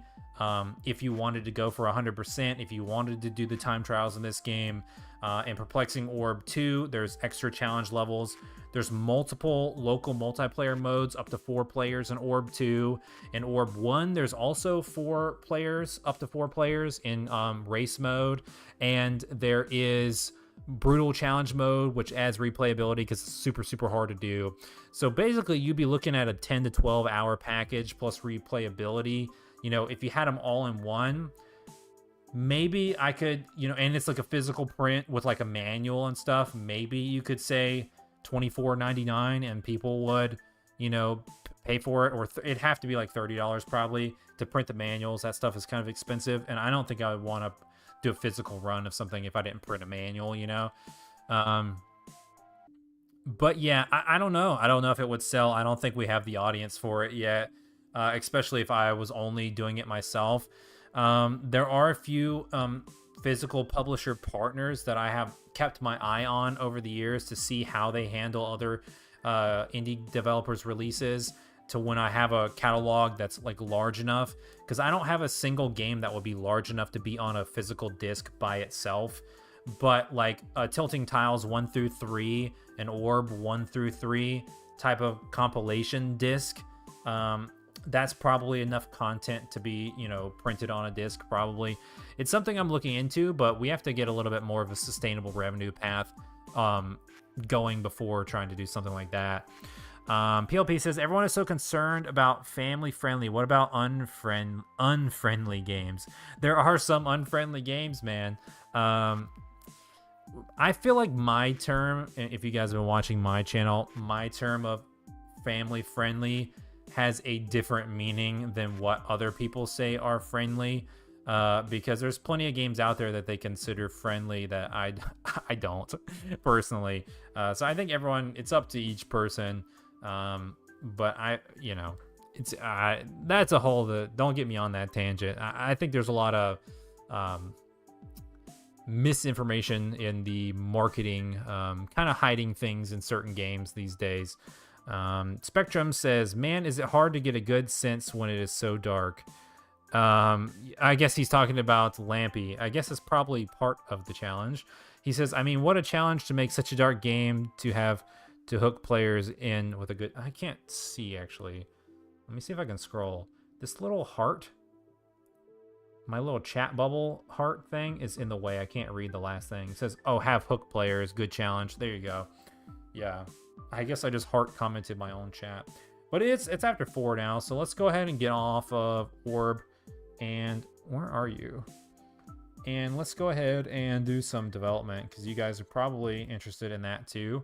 If you wanted to go for 100%, if you wanted to do the time trials in this game, in Perplexing Orb 2, there's extra challenge levels. There's multiple local multiplayer modes, up to 4 players in Orb 2. In Orb 1, there's also 4 players, up to 4 players in race mode. And there is brutal challenge mode, which adds replayability because it's super, super hard to do. So basically, you'd be looking at a 10 to 12 hour package plus replayability. You know, if you had them all in one, maybe I could, you know, and it's like a physical print with like a manual and stuff. Maybe you could say $24.99 and people would, you know, pay for it, or it'd have to be like $30 probably to print the manuals. That stuff is kind of expensive, and I don't think I would want to do a physical run of something if I didn't print a manual, you know. But yeah, I don't know. I don't know if it would sell. I don't think we have the audience for it yet, especially if I was only doing it myself. There are a few physical publisher partners that I have kept my eye on over the years to see how they handle other indie developers' releases, to when I have a catalog that's like large enough, because I don't have a single game that would be large enough to be on a physical disc by itself. But like Tilting Tiles 1 through 3 and Orb 1 through 3 type of compilation disc, that's probably enough content to be, you know, printed on a disc. Probably it's something I'm looking into, but we have to get a little bit more of a sustainable revenue path going before trying to do something like that. PLP says everyone is so concerned about family friendly. What about unfriendly games? There are some unfriendly games, man. I feel like my term, if you guys have been watching my channel, my term of family friendly has a different meaning than what other people say are friendly, because there's plenty of games out there that they consider friendly that I don't personally. So I think it's up to each person. But it's that's a whole, don't get me on that tangent. I think there's a lot of misinformation in the marketing, kind of hiding things in certain games these days. Spectrum says, man, is it hard to get a good sense when it is so dark? I guess he's talking about Lampy. I guess it's probably part of the challenge. He says, I mean, what a challenge to make such a dark game to have to hook players in with a good... I can't see, actually. Let me see if I can scroll. This little heart, my little chat bubble heart thing, is in the way. I can't read the last thing. It says, oh, have hook players, good challenge. There you go. Yeah. I guess I just heart commented my own chat. But it's after 4 now, so let's go ahead and get off of Orb. And where are you? And let's go ahead and do some development, because you guys are probably interested in that too.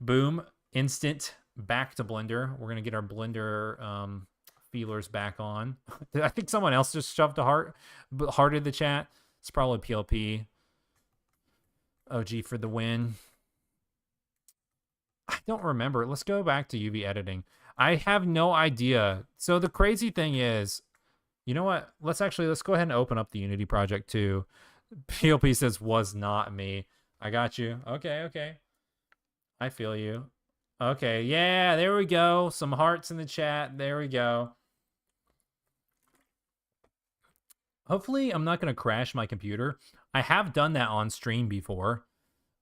Boom. Instant back to Blender. We're going to get our Blender feelers back on. I think someone else just shoved a hearted the chat. It's probably PLP. OG for the win. I don't remember. Let's go back to UV editing. I have no idea. So the crazy thing is, you know what? Let's go ahead and open up the Unity project too. PLP says, was not me. I got you. Okay. I feel you. Okay, yeah, there we go. Some hearts in the chat. There we go. Hopefully, I'm not going to crash my computer. I have done that on stream before,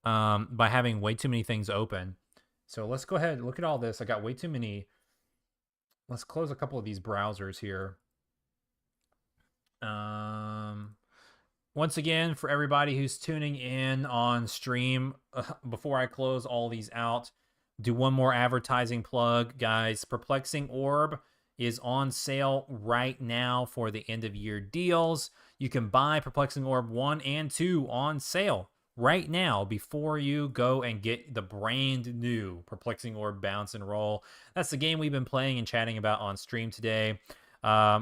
by having way too many things open. So let's go ahead and look at all this. I got way too many. Let's close a couple of these browsers here. Once again, for everybody who's tuning in on stream, before I close all these out, do one more advertising plug, guys. Perplexing Orb is on sale right now for the end of year deals. You can buy Perplexing Orb 1 and 2 on sale right now before you go and get the brand new Perplexing Orb Bounce and Roll. That's the game we've been playing and chatting about on stream today.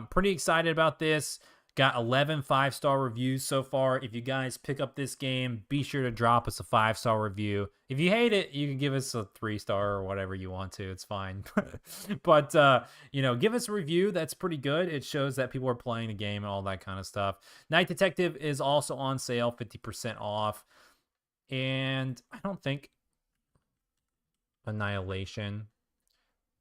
Pretty excited about this. Got 11 5-star reviews so far. If you guys pick up this game, be sure to drop us a 5-star review. If you hate it, you can give us a 3-star or whatever you want to. It's fine. But, give us a review. That's pretty good. It shows that people are playing the game and all that kind of stuff. Night Detective is also on sale, 50% off. And I don't think Annihilation.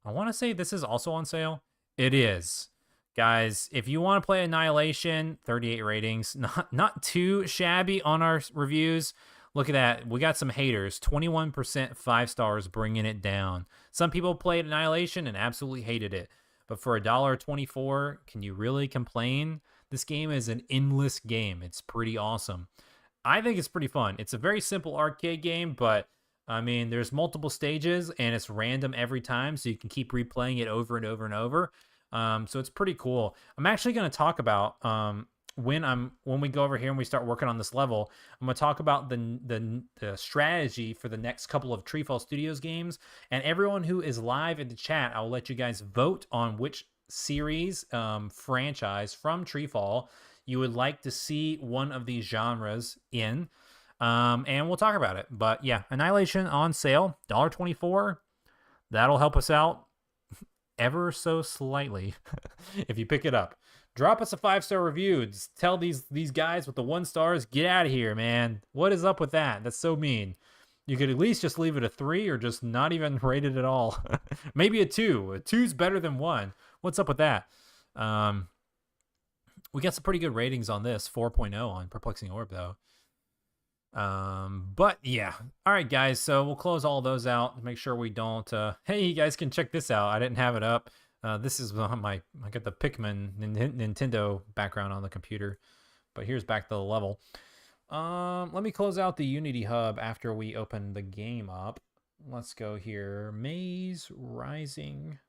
I want to say this is also on sale. It is. Guys, if you want to play Annihilation, 38 ratings, not too shabby on our reviews. Look at that. We got some haters. 21% 5 stars, bringing it down. Some people played Annihilation and absolutely hated it. But for $1.24, can you really complain? This game is an endless game. It's pretty awesome. I think it's pretty fun. It's a very simple arcade game, but I mean, there's multiple stages and it's random every time, so you can keep replaying it over and over and over. So it's pretty cool. I'm actually going to talk about when we go over here and we start working on this level, I'm going to talk about the strategy for the next couple of TreeFall Studios games. And everyone who is live in the chat, I'll let you guys vote on which series, franchise from TreeFall you would like to see one of these genres in. And we'll talk about it. But yeah, Annihilation on sale, $1.24. That'll help us out ever so slightly if you pick it up. Drop us a 5-star review. Just tell these guys with the 1 stars, get out of here, man. What is up with that? That's so mean. You could at least just leave it a 3 or just not even rate it at all. Maybe a 2. A 2's better than 1. What's up with that? We got some pretty good ratings on this. 4.0 on Perplexing Orb, though. But yeah. All right, guys. So we'll close all those out to make sure we don't. Hey, you guys can check this out. I didn't have it up. This is I got the Pikmin Nintendo background on the computer. But here's back to the level. Let me close out the Unity Hub after we open the game up. Let's go here. Maze Rising.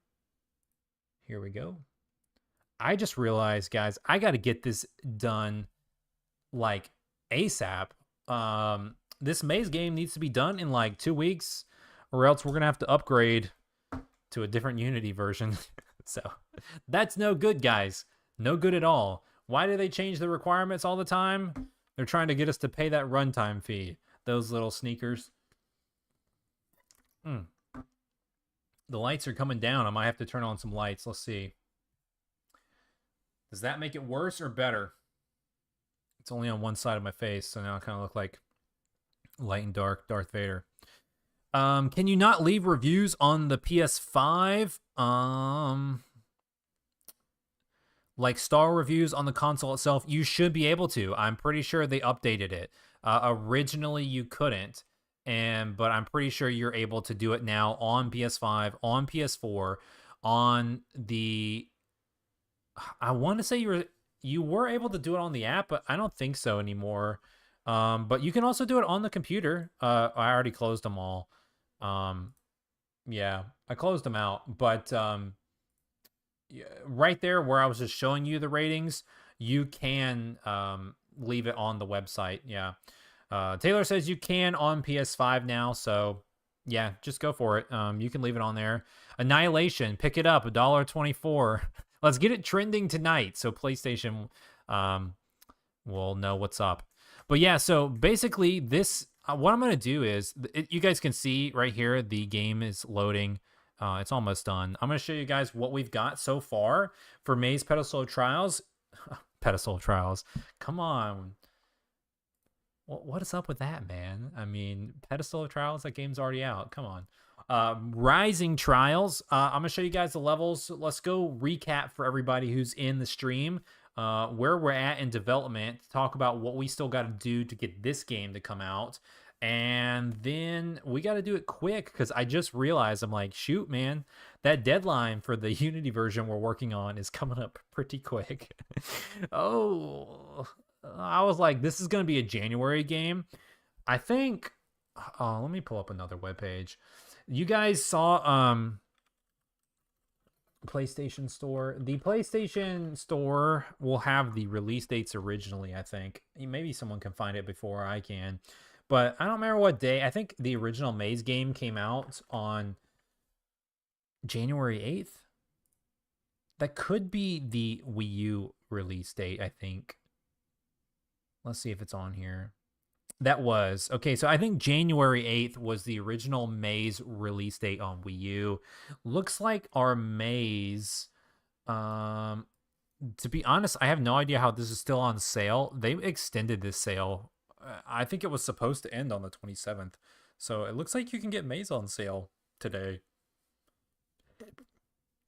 Here we go. I just realized, guys, I got to get this done like ASAP. This maze game needs to be done in like 2 weeks, or else we're gonna have to upgrade to a different Unity version. So that's no good, guys. No good at all. Why do they change the requirements all the time? They're trying to get us to pay that runtime fee. Those little sneakers. The lights are coming down. I might have to turn on some lights. Let's see. Does that make it worse or better? It's only on one side of my face, so now I kind of look like light and dark Darth Vader. Can you not leave reviews on the PS5? Like star reviews on the console itself, you should be able to. I'm pretty sure they updated it. Originally, you couldn't, but I'm pretty sure you're able to do it now on PS5, on PS4, on the. I want to say you were able to do it on the app, but I don't think so anymore. But you can also do it on the computer. I already closed them all. Yeah, I closed them out. But right there where I was just showing you the ratings, you can leave it on the website. Yeah. Taylor says you can on PS5 now, so yeah, just go for it. You can leave it on there. Annihilation, pick it up, $1.24. Let's get it trending tonight, so PlayStation will know what's up. But yeah, so basically this, what I'm going to do is, you guys can see right here, the game is loading. It's almost done. I'm going to show you guys what we've got so far for Maze Pedestal Trials. Pedestal Trials. Come on. What is up with that, man? I mean, Pedestal Trials, that game's already out. Come on. Rising Trials. I'm going to show you guys the levels. Let's go recap for everybody who's in the stream. Where we're at in development. Talk about what we still got to do to get this game to come out. And then we got to do it quick because I just realized, I'm like, shoot, man, that deadline for the Unity version we're working on is coming up pretty quick. Oh, I was like, this is going to be a January game. I think, let me pull up another webpage. You guys saw PlayStation Store. The PlayStation Store will have the release dates originally, I think. Maybe someone can find it before I can. But I don't remember what day. I think the original Maze game came out on January 8th. That could be the Wii U release date, I think. Let's see if it's on here. That was. Okay, so I think January 8th was the original Maze release date on Wii U. Looks like our Maze... to be honest, I have no idea how this is still on sale. They extended this sale. I think it was supposed to end on the 27th. So it looks like you can get Maze on sale today.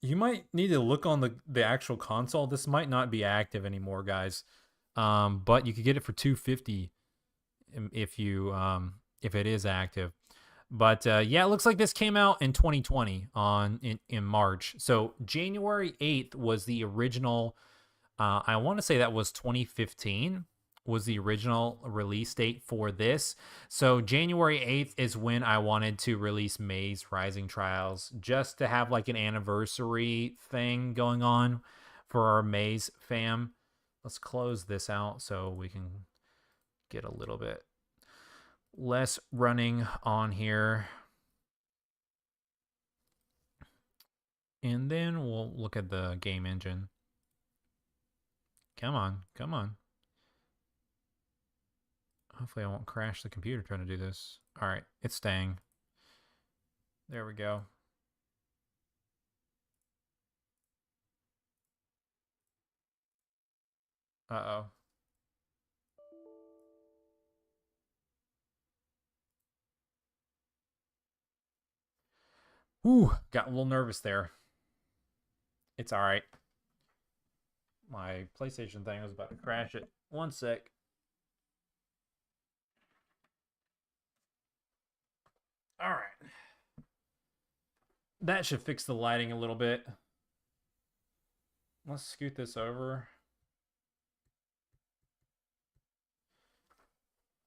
You might need to look on the actual console. This might not be active anymore, guys. But you could get it for $250 if it is active. But yeah, it looks like this came out in 2020 in March. So January 8th was the original. I want to say that was 2015 was the original release date for this. So January 8th is when I wanted to release Maze Rising Trials, just to have like an anniversary thing going on for our Maze fam. Let's close this out so we can get a little bit less running on here. And then we'll look at the game engine. Come on, come on. Hopefully I won't crash the computer trying to do this. All right, it's staying. There we go. Uh-oh. Ooh, got a little nervous there. It's all right. My PlayStation thing was about to crash it. One sec. All right. That should fix the lighting a little bit. Let's scoot this over.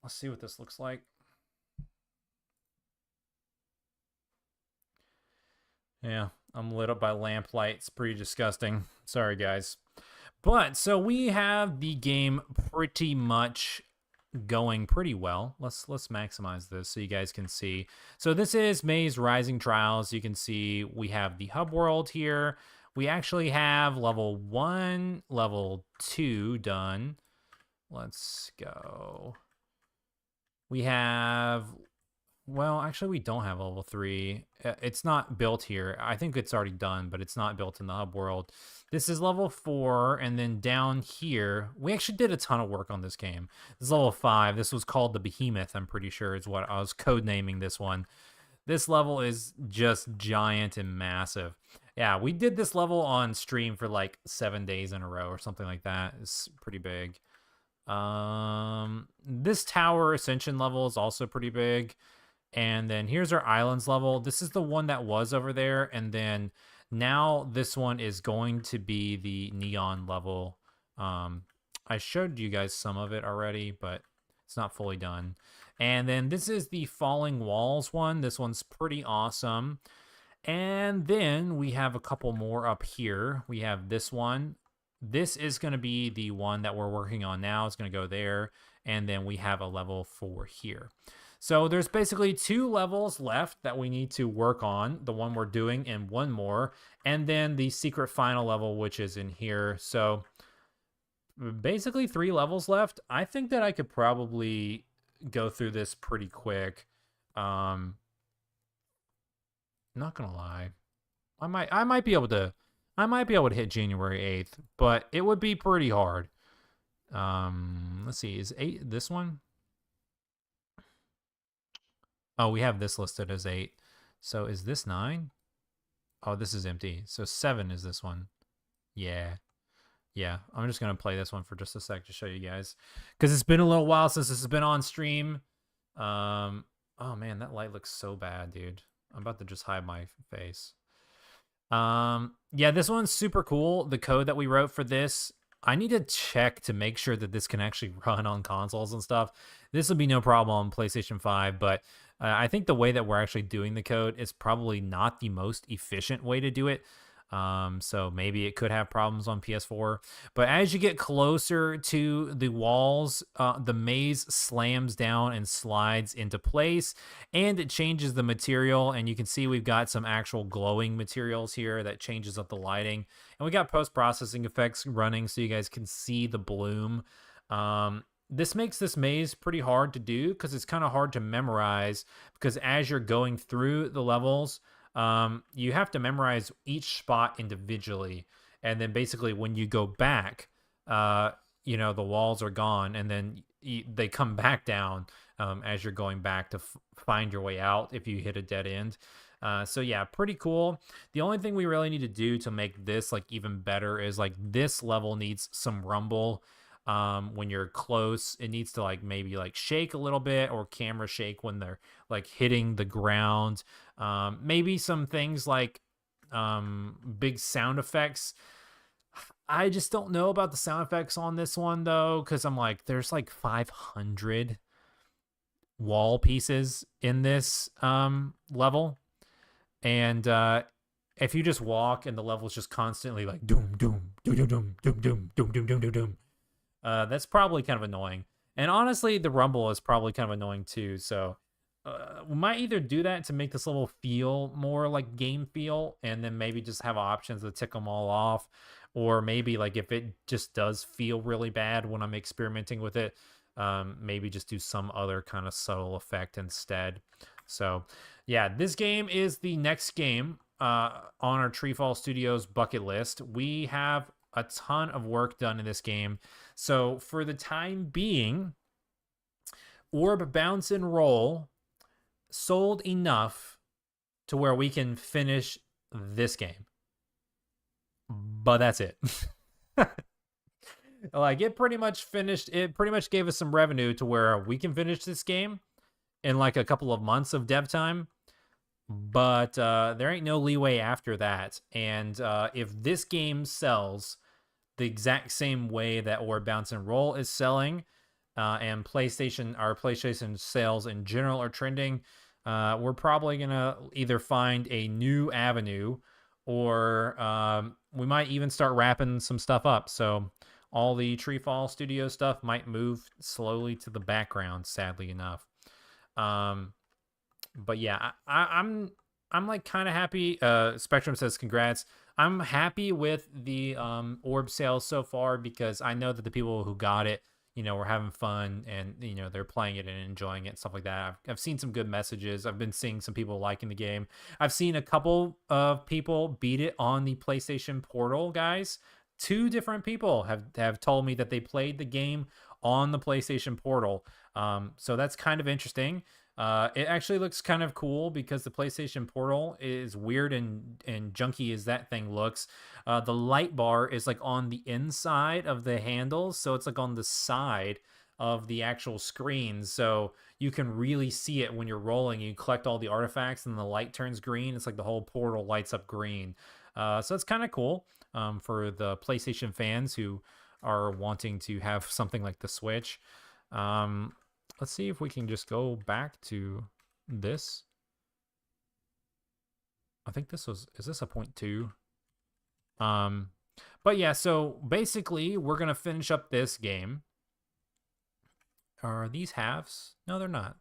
Let's see what this looks like. Yeah, I'm lit up by lamplight. It's pretty disgusting. Sorry, guys. But so we have the game pretty much going pretty well. Let's maximize this so you guys can see. So this is Maze Rising Trials. You can see we have the hub world here. We actually have level 1, level 2 done. Let's go. We have, well, actually we don't have level 3. It's not built here. I think it's already done, but it's not built in the hub world. This is level 4, and then down here, we actually did a ton of work on this game. This is level 5. This was called the Behemoth, I'm pretty sure is what I was codenaming this one. This level is just giant and massive. Yeah, we did this level on stream for like 7 days in a row or something like that. It's pretty big. This tower ascension level is also pretty big. And then here's our islands level. This is the one that was over there. And then now this one is going to be the neon level. I showed you guys some of it already, but it's not fully done. And then this is the falling walls one. This one's pretty awesome. And then we have a couple more up here. We have this one. This is going to be the one that we're working on now. It's going to go there. And then we have a level 4 here. So there's basically 2 levels left that we need to work on. The one we're doing and one more. And then the secret final level, which is in here. So basically 3 levels left. I think that I could probably go through this pretty quick. Not gonna lie. I might be able to hit January 8th, but it would be pretty hard. Let's see, is 8 this one? Oh, we have this listed as 8. So is this 9? Oh, this is empty. So 7 is this one. Yeah. Yeah, I'm just going to play this one for just a sec to show you guys. Because it's been a little while since this has been on stream. Oh, man, that light looks so bad, dude. I'm about to just hide my face. Yeah, this one's super cool. The code that we wrote for this, I need to check to make sure that this can actually run on consoles and stuff. This will be no problem on PlayStation 5, but I think the way that we're actually doing the code is probably not the most efficient way to do it. So maybe it could have problems on PS4. But as you get closer to the walls, the maze slams down and slides into place, and it changes the material. And you can see we've got some actual glowing materials here that changes up the lighting. And we got post-processing effects running so you guys can see the bloom. This makes this maze pretty hard to do because it's kind of hard to memorize, because as you're going through the levels, you have to memorize each spot individually. And then basically when you go back, you know, the walls are gone, and then they come back down as you're going back to find your way out if you hit a dead end. So yeah, pretty cool. The only thing we really need to do to make this like even better is like this level needs some rumble. When you're close, it needs to like maybe like shake a little bit, or camera shake when they're like hitting the ground. Maybe some things like big sound effects. I just don't know about the sound effects on this one though, because I'm like, there's like 500 wall pieces in this level, and if you just walk and the level's just constantly like doom doom doom doom doom doom doom doom doom doom doom doom, that's probably kind of annoying. And honestly, the rumble is probably kind of annoying too. So we might either do that to make this level feel more like game feel, and then maybe just have options to tick them all off. Or maybe like if it just does feel really bad when I'm experimenting with it, maybe just do some other kind of subtle effect instead. So yeah, this game is the next game on our TreeFall Studios bucket list. We have a ton of work done in this game. So for the time being, Orb Bounce and Roll sold enough to where we can finish this game. But that's it. Like, it pretty much finished, it pretty much gave us some revenue to where we can finish this game in like a couple of months of dev time. But there ain't no leeway after that. And if this game sells the exact same way that Orb Bounce and Roll is selling, and PlayStation sales in general are trending, we're probably gonna either find a new avenue, or we might even start wrapping some stuff up. So all the TreeFall Studios stuff might move slowly to the background, sadly enough. But yeah, I'm like kind of happy. Spectrum says congrats. I'm happy with the orb sales so far, because I know that the people who got it, were having fun, and they're playing it and enjoying it and stuff like that. I've seen some good messages. I've been seeing some people liking the game. I've seen a couple of people beat it on the PlayStation Portal, guys. 2 different people have told me that they played the game on the PlayStation Portal. So that's kind of interesting. It actually looks kind of cool, because the PlayStation Portal is weird and junky as that thing looks. The light bar is like on the inside of the handles, so it's like on the side of the actual screen, so you can really see it when you're rolling. You collect all the artifacts and the light turns green. It's like the whole portal lights up green. So it's kind of cool for the PlayStation fans who are wanting to have something like the Switch. Let's see if we can just go back to this. I think is this a 0.2? But yeah, so basically we're going to finish up this game. Are these halves? No, they're not.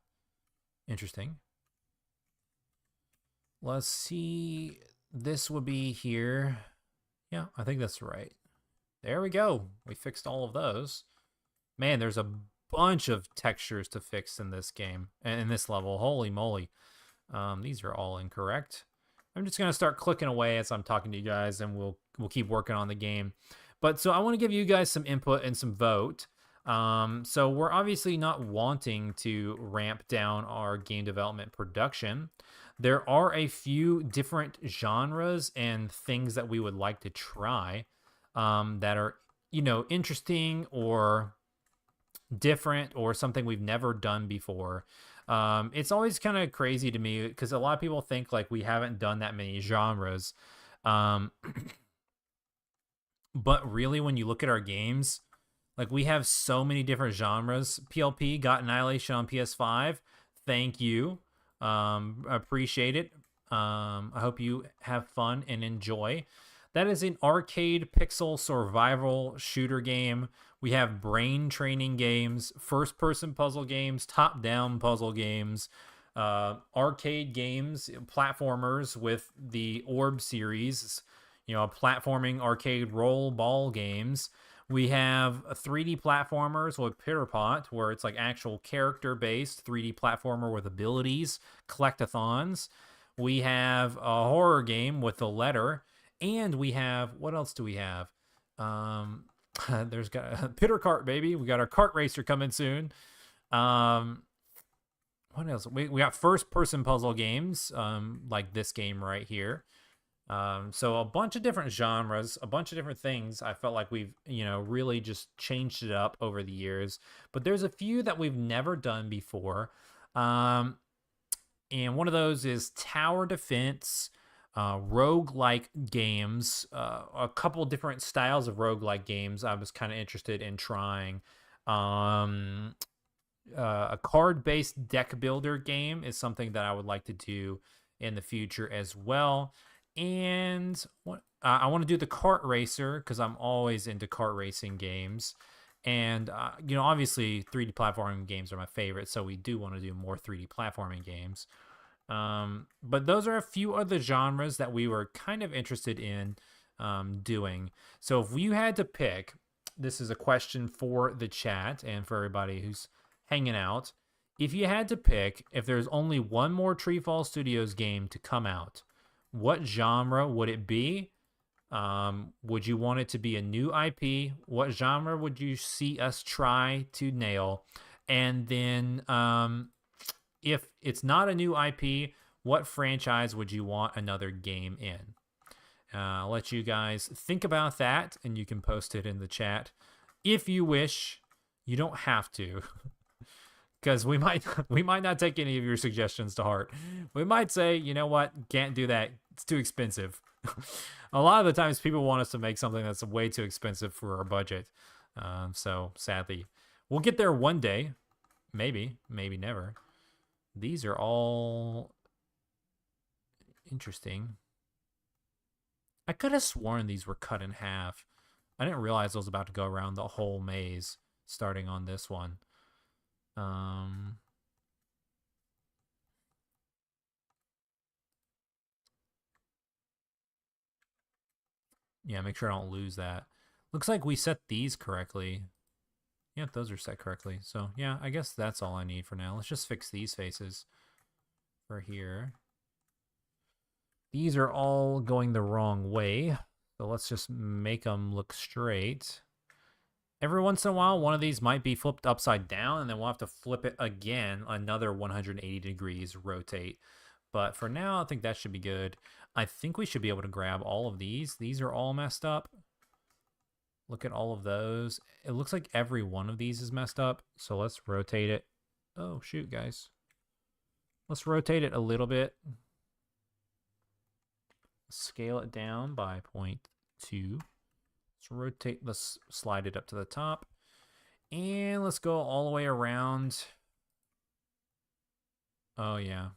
Interesting. Let's see. This would be here. Yeah, I think that's right. There we go. We fixed all of those. Man, there's a bunch of textures to fix in this game, and in this level. Holy moly. These are all incorrect. I'm just going to start clicking away as I'm talking to you guys, and we'll keep working on the game. But so I want to give you guys some input and some vote. So we're obviously not wanting to ramp down our game development production. There are a few different genres and things that we would like to try, that are, interesting or different, or something we've never done before. It's always kind of crazy to me, because a lot of people think like we haven't done that many genres. But really, when you look at our games, like, we have so many different genres. PLP got Annihilation on PS5. Thank you. Appreciate it. I hope you have fun and enjoy. That is an arcade pixel survival shooter game. We have brain training games, first-person puzzle games, top-down puzzle games, arcade games, platformers with the Orb series, platforming arcade roll ball games. We have 3D platformers with Pitterpot, where it's like actual character-based 3D platformer with abilities, collectathons. We have a horror game with The Letter. And we have, what else do we have? There's got a Pitter Cart, baby. We got our kart racer coming soon. What else? We got first-person puzzle games, like this game right here. So a bunch of different genres, a bunch of different things. I felt like we've, really just changed it up over the years. But there's a few that we've never done before. And one of those is tower defense, roguelike games, a couple different styles of roguelike games I was kind of interested in trying. A card-based deck builder game is something that I would like to do in the future as well. And I want to do the kart racer, because I'm always into kart racing games. And, obviously 3D platforming games are my favorite, so we do want to do more 3D platforming games. But those are a few other genres that we were kind of interested in doing. So if you had to pick, this is a question for the chat and for everybody who's hanging out. If you had to pick, if there's only one more TreeFall Studios game to come out, what genre would it be? Would you want it to be a new IP? What genre would you see us try to nail? And then, if it's not a new IP, what franchise would you want another game in? I'll let you guys think about that, and you can post it in the chat if you wish. You don't have to, because we might not take any of your suggestions to heart. We might say, you know what, can't do that. It's too expensive. A lot of the times, people want us to make something that's way too expensive for our budget. So sadly, we'll get there one day. Maybe, maybe never. These are all interesting. I could have sworn these were cut in half. I didn't realize I was about to go around the whole maze starting on this one. Yeah, make sure I don't lose that. Looks like we set these correctly. Yep, those are set correctly. So yeah, I guess that's all I need for now. Let's just fix these faces for here. These are all going the wrong way. So let's just make them look straight. Every once in a while, one of these might be flipped upside down, and then we'll have to flip it again, another 180 degrees rotate. But for now, I think that should be good. I think we should be able to grab all of these. These are all messed up. Look at all of those. It looks like every one of these is messed up. So let's rotate it. Oh, shoot, guys. Let's rotate it a little bit. Scale it down by 0.2. Let's rotate, let's slide it up to the top. And let's go all the way around. Oh, yeah.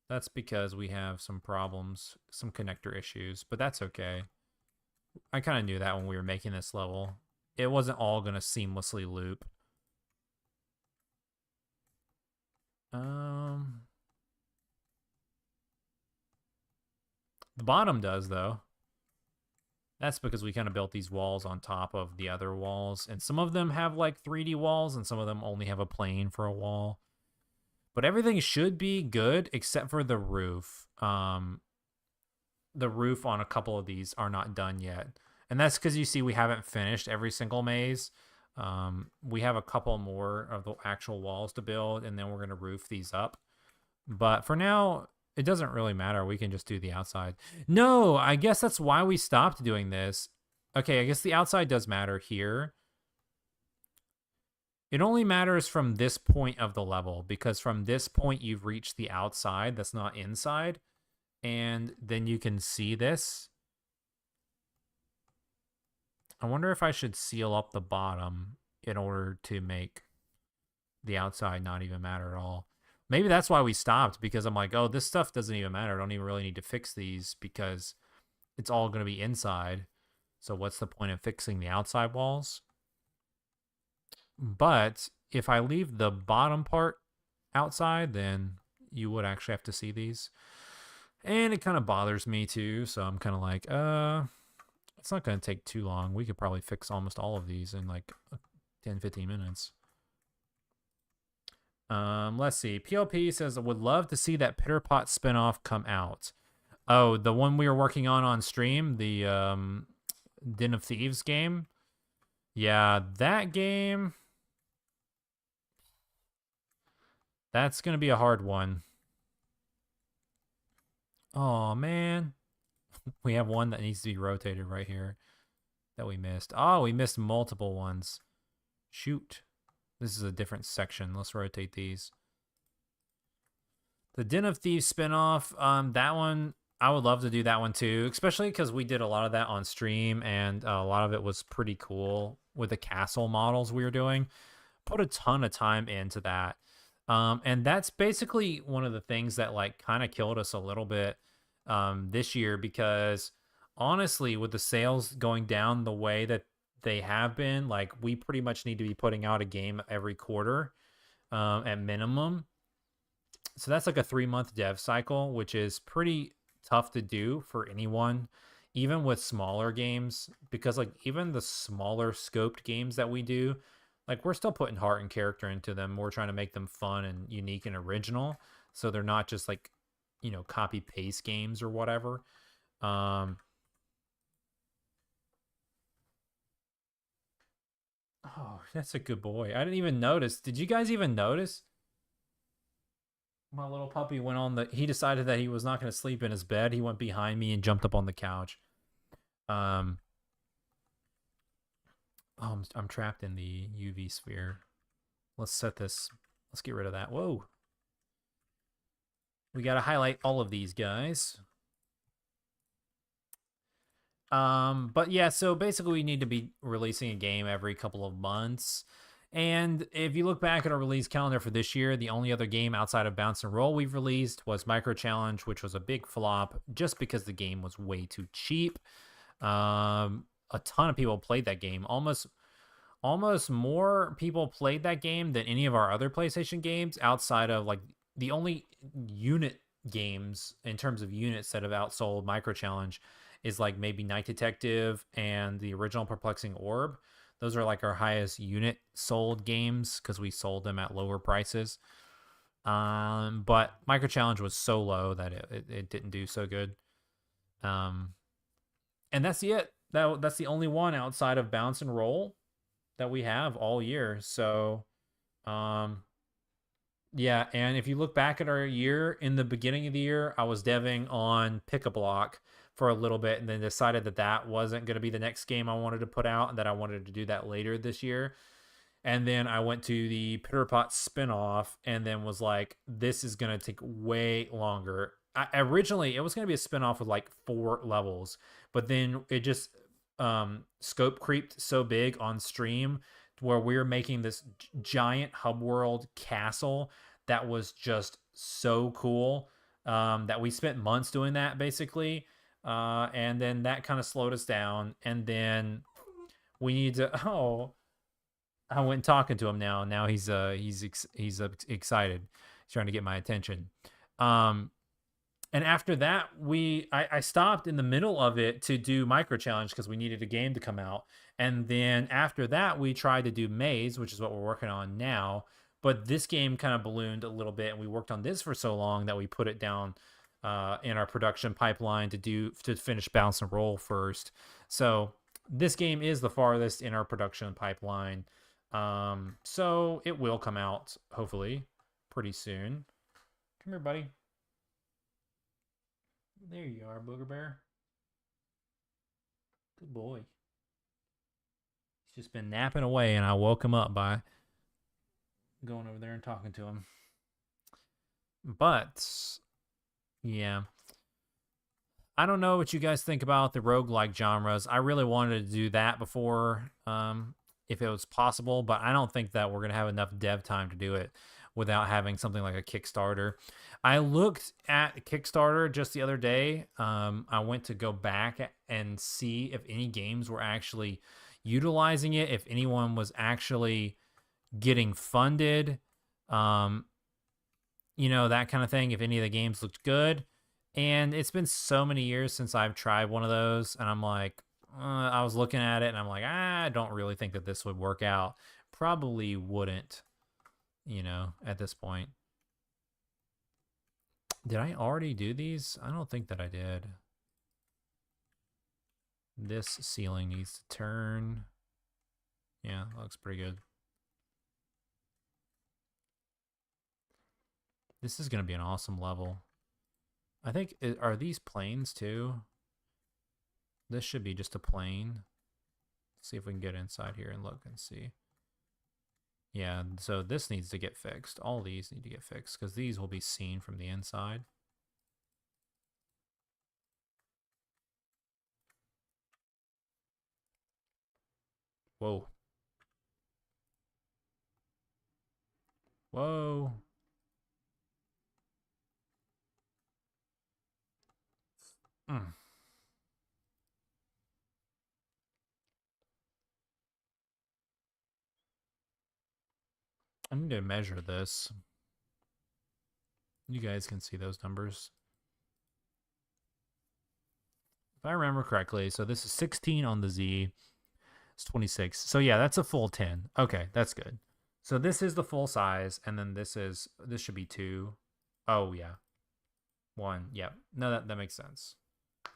That's because we have some problems, some connector issues, but that's okay. I kind of knew that when we were making this level. It wasn't all going to seamlessly loop. The bottom does, though. That's because we kind of built these walls on top of the other walls. And some of them have like 3D walls, and some of them only have a plane for a wall. But everything should be good except for the roof. The roof on a couple of these are not done yet. And that's because you see we haven't finished every single maze. We have a couple more of the actual walls to build, and then we're going to roof these up. But for now, it doesn't really matter. We can just do the outside. No, I guess that's why we stopped doing this. Okay, I guess the outside does matter here. It only matters from this point of the level, because from this point you've reached the outside that's not inside, and then you can see this. I wonder if I should seal up the bottom in order to make the outside not even matter at all. Maybe that's why we stopped, because I'm like, oh, this stuff doesn't even matter. I don't even really need to fix these because it's all going to be inside. So what's the point of fixing the outside walls? But if I leave the bottom part outside, then you would actually have to see these. And it kind of bothers me too. So I'm kind of like, it's not going to take too long. We could probably fix almost all of these in like 10, 15 minutes. Let's see. PLP says, I would love to see that Pitter Pot spinoff come out. Oh, the one we were working on stream, the Den of Thieves game. Yeah, that game. That's going to be a hard one. Oh, man. We have one that needs to be rotated right here that we missed. Oh, we missed multiple ones. Shoot. This is a different section. Let's rotate these. The Den of Thieves spinoff, that one, I would love to do that one too, especially because we did a lot of that on stream, and a lot of it was pretty cool with the castle models we were doing. Put a ton of time into that. And that's basically one of the things that like kind of killed us a little bit this year, because honestly, with the sales going down the way that they have been, like we pretty much need to be putting out a game every quarter at minimum. So that's like a 3-month dev cycle, which is pretty tough to do for anyone, even with smaller games, because like even the smaller scoped games that we do, like we're still putting heart and character into them. We're trying to make them fun and unique and original, so they're not just like, you know, copy paste games or whatever. Oh, that's a good boy. I didn't even notice. Did you guys even notice? My little puppy went on the. He decided that he was not going to sleep in his bed. He went behind me and jumped up on the couch. Um. Oh, I'm trapped in the UV sphere. Let's set this. Let's get rid of that. Whoa. We got to highlight all of these guys. But yeah, so basically we need to be releasing a game every couple of months. And if you look back at our release calendar for this year, the only other game outside of Bounce and Roll we've released was Micro Challenge, which was a big flop just because the game was way too cheap. A ton of people played that game. Almost more people played that game than any of our other PlayStation games outside of like the only unit games in terms of units that have outsold Micro Challenge is like maybe Night Detective and the original Perplexing Orb. Those are like our highest unit sold games because we sold them at lower prices. But Micro Challenge was so low that it didn't do so good. And that's it. That's the only one outside of Bounce and Roll that we have all year. So, um, yeah. And if you look back at our year, in the beginning of the year, I was deving on Pick a Block for a little bit and then decided that that wasn't going to be the next game I wanted to put out and that I wanted to do that later this year. And then I went to the Pitter Pot spinoff and then was like, this is going to take way longer. Originally, it was going to be a spinoff with like 4 levels, but then it just scope creeped so big on stream where we were making this giant hub world castle that was just so cool that we spent months doing that basically. And then that kind of slowed us down. And then we need to, oh, I went talking to him now. Now he's excited. He's trying to get my attention. And after that, I stopped in the middle of it to do Micro Challenge because we needed a game to come out. And then after that, we tried to do Maze, which is what we're working on now. But this game kind of ballooned a little bit, and we worked on this for so long that we put it down in our production pipeline to finish Bounce and Roll first. So this game is the farthest in our production pipeline. So it will come out hopefully pretty soon. Come here, buddy. There you are, Booger Bear. Good boy. He's just been napping away, and I woke him up by going over there and talking to him. But yeah, I don't know what you guys think about the roguelike genres. I really wanted to do that before, if it was possible, but I don't think that we're going to have enough dev time to do it without having something like a Kickstarter. I looked at Kickstarter just the other day. I went to go back and see if any games were actually utilizing it, if anyone was actually getting funded, that kind of thing, if any of the games looked good. And it's been so many years since I've tried one of those, and I'm like, I was looking at it and I'm like, I don't really think that this would work out. Probably wouldn't, at this point. Did I already do these? I don't think that I did. This ceiling needs to turn. Yeah, that looks pretty good. This is going to be an awesome level. I think, are these planes too? This should be just a plane. Let's see if we can get inside here and look and see. Yeah, so this needs to get fixed. All these need to get fixed because these will be seen from the inside. Whoa. Whoa. Mm. I need to measure this. You guys can see those numbers. If I remember correctly, so this is 16 on the Z. It's 26. So yeah, that's a full 10. Okay, that's good. So this is the full size, and then this should be 2. Oh yeah. 1. Yep. No, that makes sense.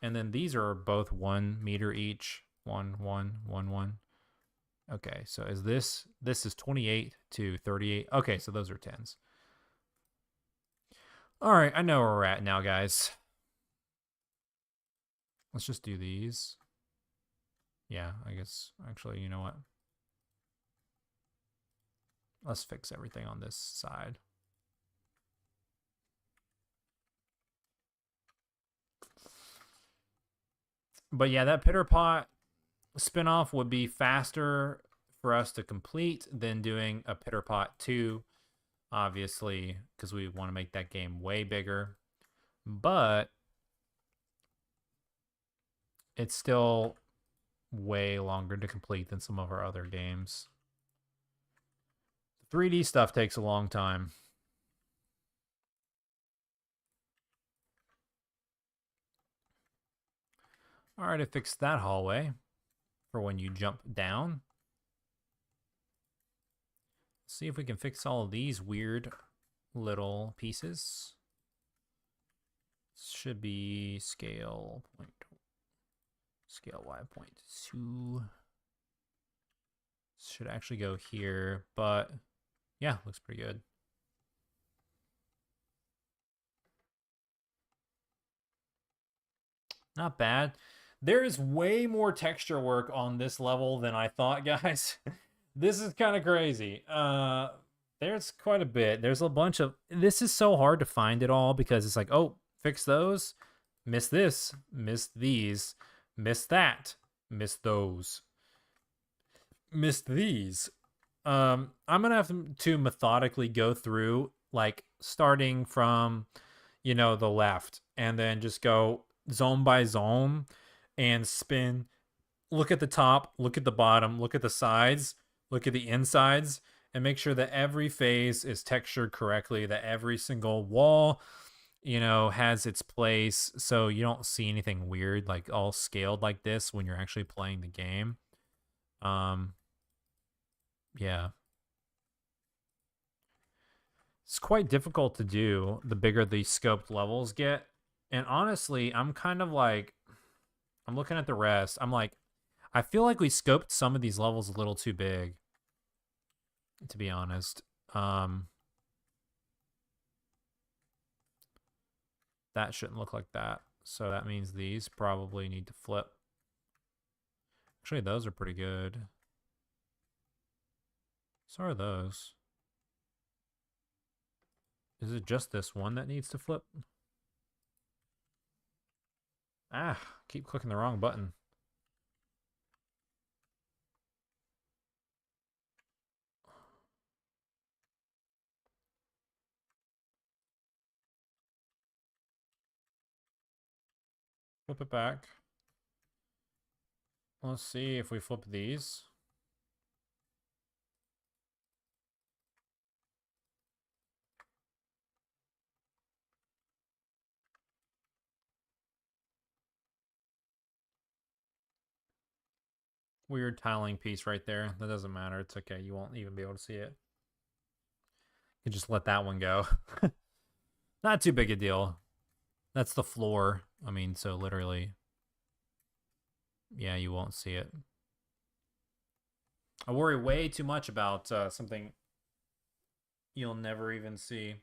And then these are both 1 meter each. 1, 1, 1, 1. Okay, so is this is 28 to 38. Okay, so those are 10s. All right, I know where we're at now, guys. Let's just do these. Yeah, I guess actually, you know what? Let's fix everything on this side. But yeah, that Pitter Pot spinoff would be faster for us to complete than doing a Pitter Pot 2, obviously, because we want to make that game way bigger. But it's still way longer to complete than some of our other games. The 3D stuff takes a long time. All right, I fixed that hallway for when you jump down. See if we can fix all of these weird little pieces. Should be scale y.2. Should actually go here, but yeah, looks pretty good. Not bad. There is way more texture work on this level than I thought, guys. This is kind of crazy. There's quite a bit. There's a bunch of... This is so hard to find it all because it's like, oh, fix those, miss this, miss these, miss that, miss those, missed these. I'm gonna have to methodically go through, like starting from, you know, the left, and then just go zone by zone and spin. Look at the top, look at the bottom, look at the sides, look at the insides, and make sure that every face is textured correctly, that every single wall, you know, has its place, so you don't see anything weird, like all scaled like this when you're actually playing the game. Yeah. It's quite difficult to do the bigger the scoped levels get. And honestly, I'm kind of like, I'm looking at the rest. I'm like, I feel like we scoped some of these levels a little too big, to be honest. That shouldn't look like that. So that means these probably need to flip. Actually, those are pretty good. So are those. Is it just this one that needs to flip? Ah, keep clicking the wrong button. Flip it back. Let's see if we flip these. Weird tiling piece right there. That doesn't matter. It's okay. You won't even be able to see it. You just let that one go. Not too big a deal. That's the floor. I mean, so literally, yeah, you won't see it. I worry way too much about something you'll never even see.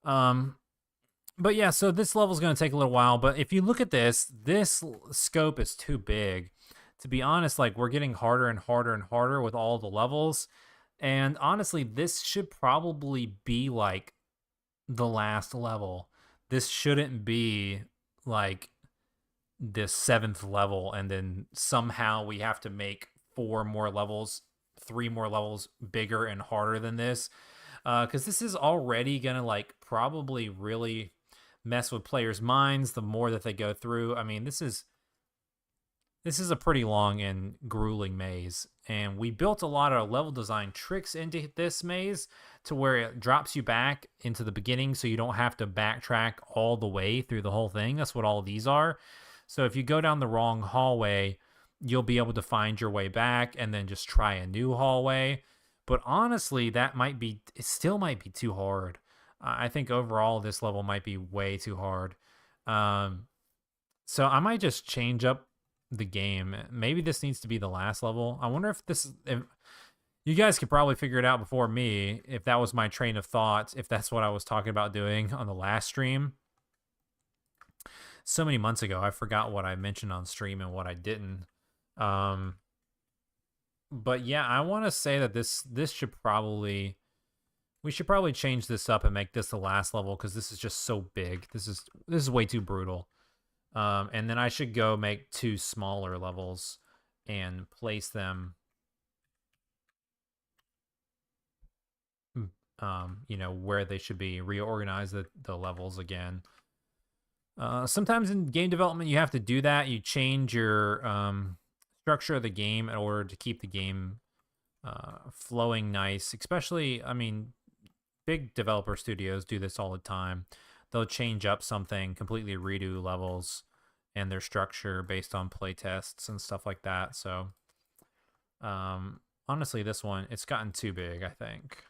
But yeah, so this level is going to take a little while. But if you look at this scope is too big. To be honest, like we're getting harder and harder and harder with all the levels. And honestly, this should probably be like the last level. This shouldn't be like this 7th level, and then somehow we have to make 4 more levels, 3 more levels bigger and harder than this. Because this is already gonna like probably really mess with players' minds the more that they go through. I mean, this is a pretty long and grueling maze, and we built a lot of level design tricks into this maze to where it drops you back into the beginning so you don't have to backtrack all the way through the whole thing. That's what all these are. So if you go down the wrong hallway, you'll be able to find your way back and then just try a new hallway. But honestly, it still might be too hard. I think overall this level might be way too hard. So I might just change up the game. Maybe this needs to be the last level. I wonder if you guys could probably figure it out before me if that was my train of thought, if that's what I was talking about doing on the last stream. So many months ago, I forgot what I mentioned on stream and what I didn't. Um, but yeah, I want to say that this should probably we should probably change this up and make this the last level because this is just so big. This is way too brutal. And then I should go make 2 smaller levels and place them, where they should be. Reorganize the levels again. Sometimes in game development, you have to do that. You change your structure of the game in order to keep the game flowing nice. Especially, I mean, big developer studios do this all the time. They'll change up something, completely redo levels and their structure based on play tests and stuff like that. So, honestly, this one, it's gotten too big, I think.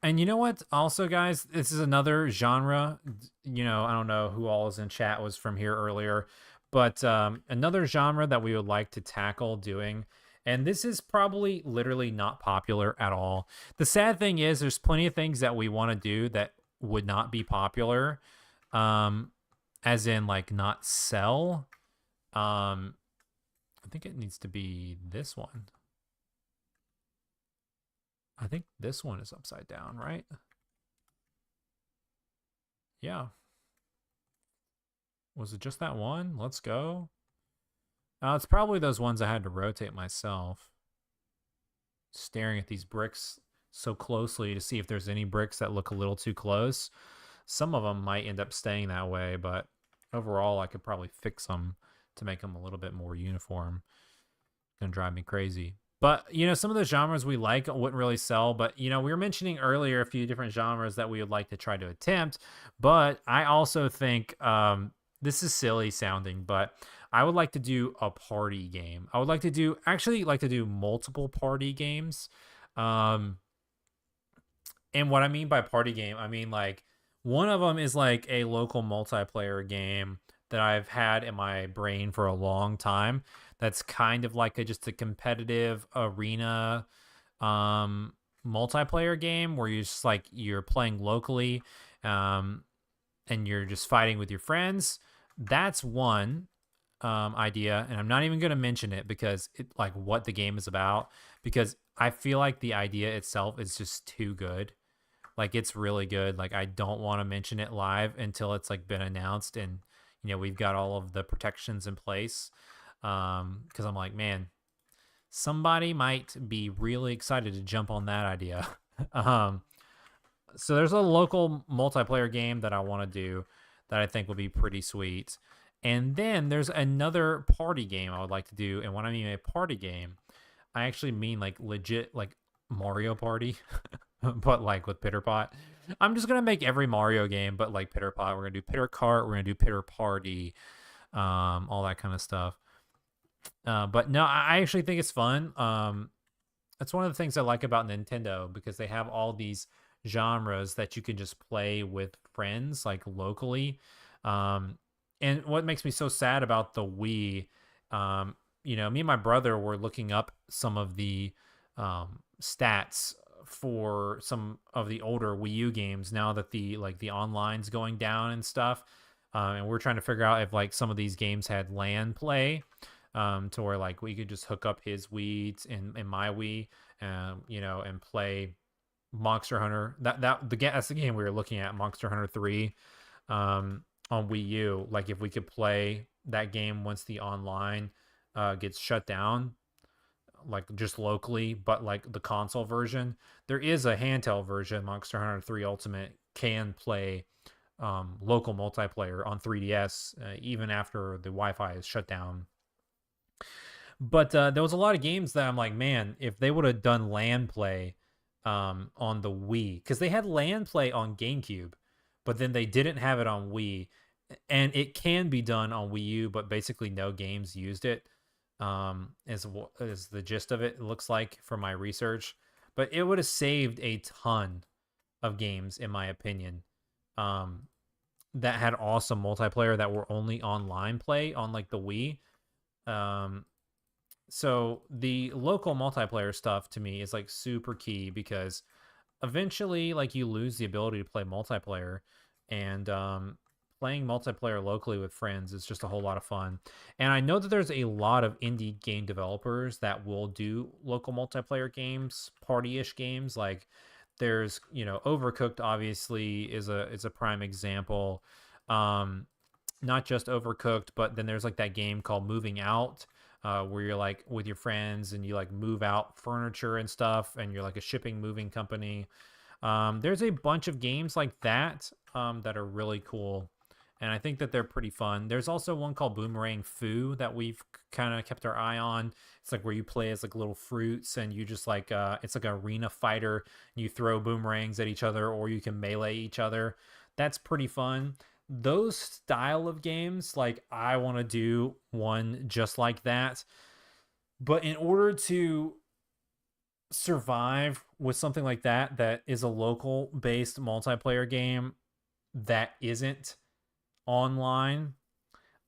And you know what? Also, guys, this is another genre. I don't know who all is in chat was from here earlier, but another genre that we would like to tackle doing. And this is probably literally not popular at all. The sad thing is, there's plenty of things that we want to do that would not be popular, as in like not sell. I think it needs to be this one. I think this one is upside down, right? Yeah. Was it just that one? Let's go. It's probably those ones I had to rotate myself. Staring at these bricks so closely to see if there's any bricks that look a little too close. Some of them might end up staying that way, but overall I could probably fix them to make them a little bit more uniform. Gonna drive me crazy. But some of the genres we like wouldn't really sell. But we were mentioning earlier a few different genres that we would like to try to attempt. But I also think this is silly sounding, but I would like to do a party game. I would like to do multiple party games. And what I mean by party game, I mean like one of them is like a local multiplayer game that I've had in my brain for a long time. That's kind of like just a competitive arena multiplayer game where you're playing locally, and you're just fighting with your friends. That's one idea, and I'm not even going to mention it because what the game is about, because I feel like the idea itself is just too good. Like it's really good. Like I don't want to mention it live until it's been announced and we've got all of the protections in place. Because I'm like, man, somebody might be really excited to jump on that idea. So there's a local multiplayer game that I want to do that I think will be pretty sweet. And then there's another party game I would like to do. And when I mean a party game, I actually mean legit Mario Party, but with Pitter Pot. I'm just gonna make every Mario game, but Pitter Pot. We're gonna do Pitter Kart. We're gonna do Pitter Party, all that kind of stuff. But no, I actually think it's fun. That's one of the things I like about Nintendo, because they have all these genres that you can just play with friends locally. And what makes me so sad about the Wii, me and my brother were looking up some of the stats for some of the older Wii U games now that the online's going down and stuff. And we're trying to figure out if some of these games had LAN play, to where we could just hook up his Wii and my Wii, and play Monster Hunter. That's the game we were looking at, Monster Hunter 3, on Wii U. If we could play that game once the online gets shut down, just locally, but the console version. There is a handheld version, Monster Hunter 3 Ultimate can play local multiplayer on 3DS, even after the Wi-Fi is shut down. But there was a lot of games that I'm like, man, if they would have done LAN play on the Wii, because they had LAN play on GameCube, but then they didn't have it on Wii, and it can be done on Wii U, but basically no games used it. is the gist of it. It looks like from my research, but it would have saved a ton of games, in my opinion. Um, that had awesome multiplayer that were only online play on like the Wii. Um, so the local multiplayer stuff to me is like super key because eventually like you lose the ability to play multiplayer, and playing multiplayer locally with friends is just a whole lot of fun. And I know that there's a lot of indie game developers that will do local multiplayer games, party-ish games. Like there's, Overcooked obviously is a prime example. um Not just Overcooked, but then there's like that game called Moving Out, where you're like with your friends and you like move out furniture and stuff, and you're like a shipping moving company. There's a bunch of games like that that are really cool, and I think that they're pretty fun. There's also one called Boomerang Foo that we've kind of kept our eye on. It's like where you play as like little fruits, and you just like it's like an arena fighter. And you throw boomerangs at each other, or you can melee each other. That's pretty fun. Those style of games, like I want to do one just like that. But in order to survive with something like that is a local based multiplayer game that isn't online,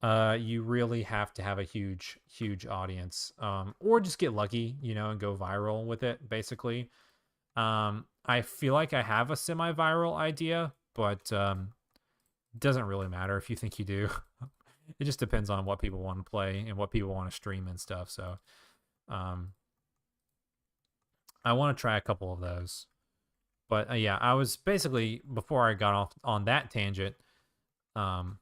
you really have to have a huge audience, or just get lucky, and go viral with it basically. I feel like I have a semi-viral idea, but doesn't really matter if you think you do. It just depends on what people want to play and what people want to stream and stuff. So um I want to try a couple of those. But yeah, I was basically, before I got off on that tangent, um,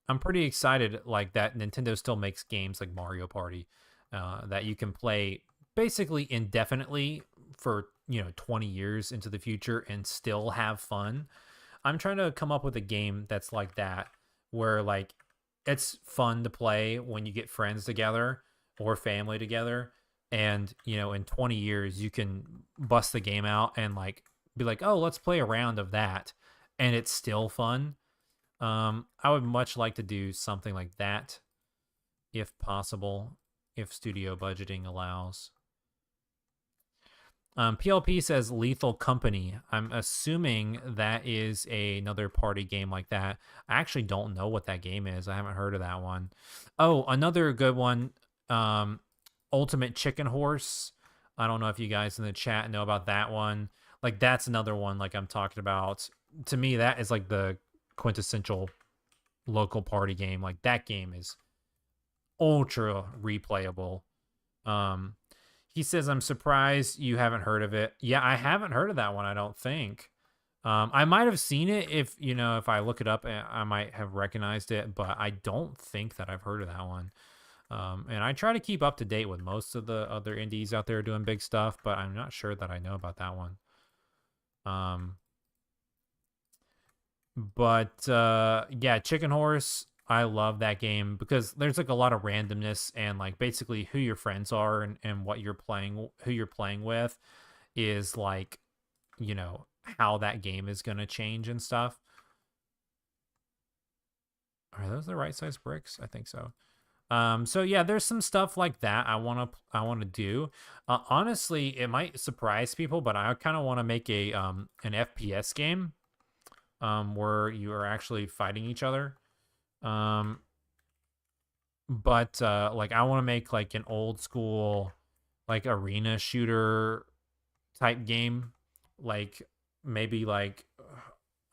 I'm pretty excited like that Nintendo still makes games like Mario Party that you can play basically indefinitely for 20 years into the future and still have fun. I'm trying to come up with a game that's like that, where like it's fun to play when you get friends together or family together, and in 20 years you can bust the game out and like be like, oh, let's play a round of that, and it's still fun. I would much like to do something like that if possible, if studio budgeting allows. PLP says Lethal Company. I'm assuming that is another party game like that. I actually don't know what that game is. I haven't heard of that one. Oh, another good one, um, Ultimate Chicken Horse. I don't know if you guys in the chat know about that one. Like that's another one like I'm talking about. To me, that is like the quintessential local party game. Like that game is ultra replayable. Um, he says, I'm surprised you haven't heard of it. Yeah, I haven't heard of that one, I don't think. I might have seen it if I look it up, I might have recognized it, but I don't think that I've heard of that one. And I try to keep up to date with most of the other indies out there doing big stuff, but I'm not sure that I know about that one. But yeah, Chicken Horse, I love that game because there's like a lot of randomness, and like basically who your friends are and what you're playing, who you're playing with is like, how that game is going to change and stuff. Are those the right size bricks? I think so. So yeah, there's some stuff like that I want to do. Honestly, it might surprise people, but I kind of want to make an FPS game where you are actually fighting each other. Um, but like I want to make like an old school like arena shooter type game, like maybe like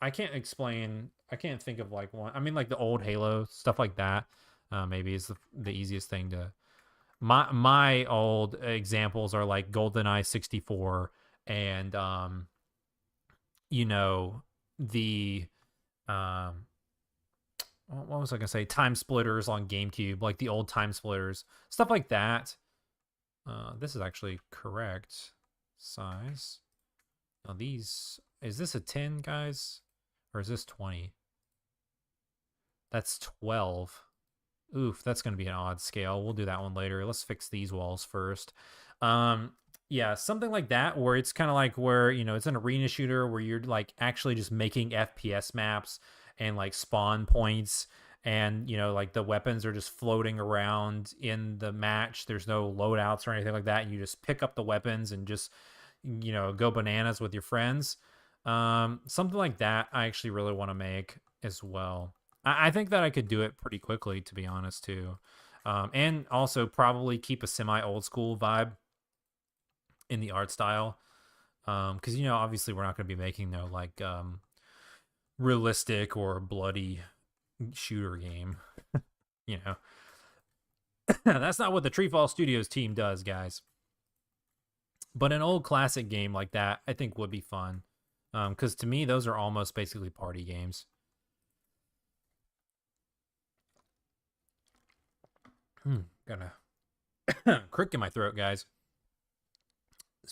I can't think of like one. I mean like the old Halo stuff like that. Maybe is the easiest thing to. My old examples are like GoldenEye 64 and you know the um what was I gonna say? Time splitters on GameCube, like the old time splitters, stuff like that. This is actually correct size. Now these, is this a 10, guys, or is this 20? That's 12. Oof, that's gonna be an odd scale. We'll do that one later. Let's fix these walls first. Um, yeah, something like that where it's kind of like where it's an arena shooter where you're like actually just making FPS maps and like spawn points, and like the weapons are just floating around in the match. There's no loadouts or anything like that, and you just pick up the weapons and just go bananas with your friends. Something like that I actually really want to make as well. I think that I could do it pretty quickly, to be honest, too. And also probably keep a semi old school vibe in the art style. Because obviously we're not going to be making no like realistic or bloody shooter game. you know, that's not what the TreeFall Studios team does, guys. But an old classic game like that, I think, would be fun. Because to me, those are almost basically party games. Got a crick in my throat, guys.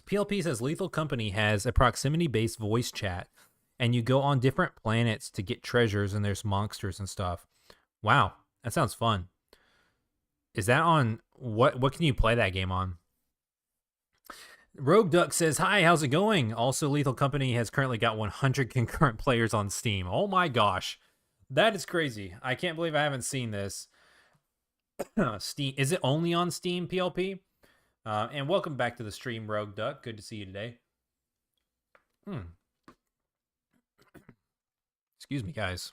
PLP says Lethal Company has a proximity-based voice chat, and you go on different planets to get treasures, and there's monsters and stuff. Wow, that sounds fun. Is that on what can you play that game on? Rogue Duck says, hi, how's it going? Also, Lethal Company has currently got 100 concurrent players on Steam. Oh my gosh. That is crazy. I can't believe I haven't seen this. Steam. Is it only on Steam, PLP? And welcome back to the stream, Rogue Duck. Good to see you today. Excuse me, guys.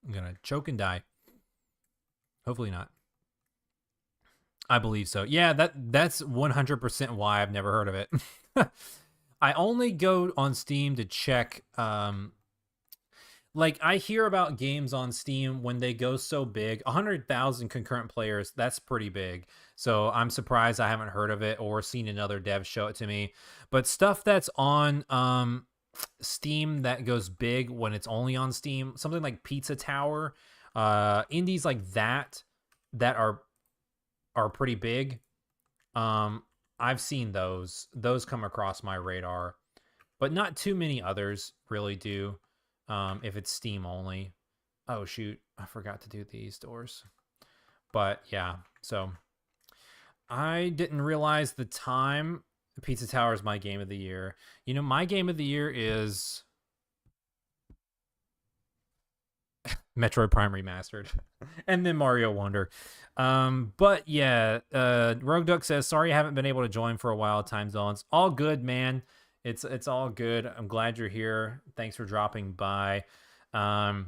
I'm going to choke and die. Hopefully not. I believe so. Yeah, that's 100% why I've never heard of it. I only go on Steam to check. Like, I hear about games on Steam when they go so big. 100,000 concurrent players, that's pretty big. So I'm surprised I haven't heard of it or seen another dev show it to me. But stuff that's on Steam that goes big when it's only on Steam, something like Pizza Tower, indies like that are pretty big. I've seen those come across my radar, but not too many others really do. If it's Steam only. Oh shoot, I forgot to do these doors. But yeah, so I didn't realize the time. Pizza Tower is my game of the year. My game of the year is Metroid Prime Remastered, and then Mario Wonder. But yeah, Rogue Duck says, sorry I haven't been able to join for a while. Time zones. All good, man. It's all good. I'm glad you're here. Thanks for dropping by. I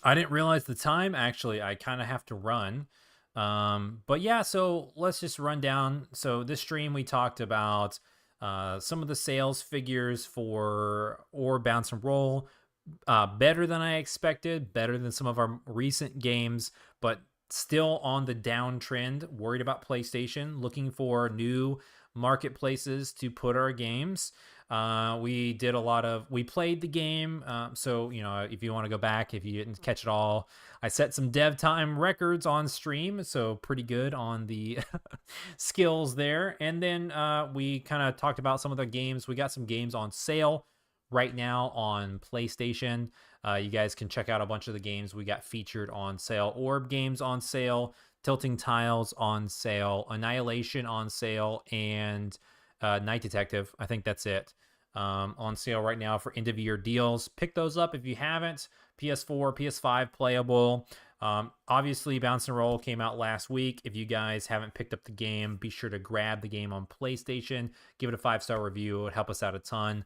didn't realize the time. Actually, I kind of have to run. But yeah, so let's just run down. So this stream we talked about some of the sales figures for Orb Bounce and Roll. Better than I expected, better than some of our recent games, but still on the downtrend. Worried about PlayStation, looking for new marketplaces to put our games. We played the game. So, if you want to go back, if you didn't catch it all, I set some dev time records on stream. So pretty good on the skills there. And then we kind of talked about some of the games. We got some games on sale right now on PlayStation. You guys can check out a bunch of the games we got featured on sale. Orb games on sale, Tilting Tiles on sale, Annihilation on sale, and Night Detective. I think that's it. On sale right now for end of year deals. Pick those up if you haven't. PS4, PS5 playable. Obviously, Bounce and Roll came out last week. If you guys haven't picked up the game, be sure to grab the game on PlayStation. Give it a 5-star review. It would help us out a ton.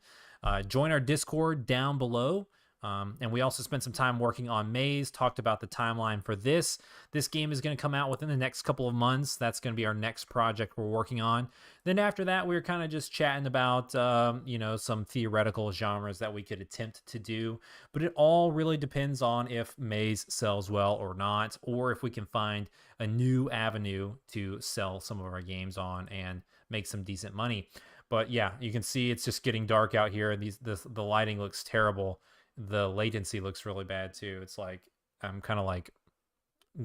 Join our Discord down below. And we also spent some time working on Maze, talked about the timeline for this. This game is going to come out within the next couple of months. That's going to be our next project we're working on. Then after that, we were kind of just chatting about, some theoretical genres that we could attempt to do. But it all really depends on if Maze sells well or not, or if we can find a new avenue to sell some of our games on and make some decent money. But yeah, you can see it's just getting dark out here. The lighting looks terrible. The latency looks really bad too. It's like I'm kind of like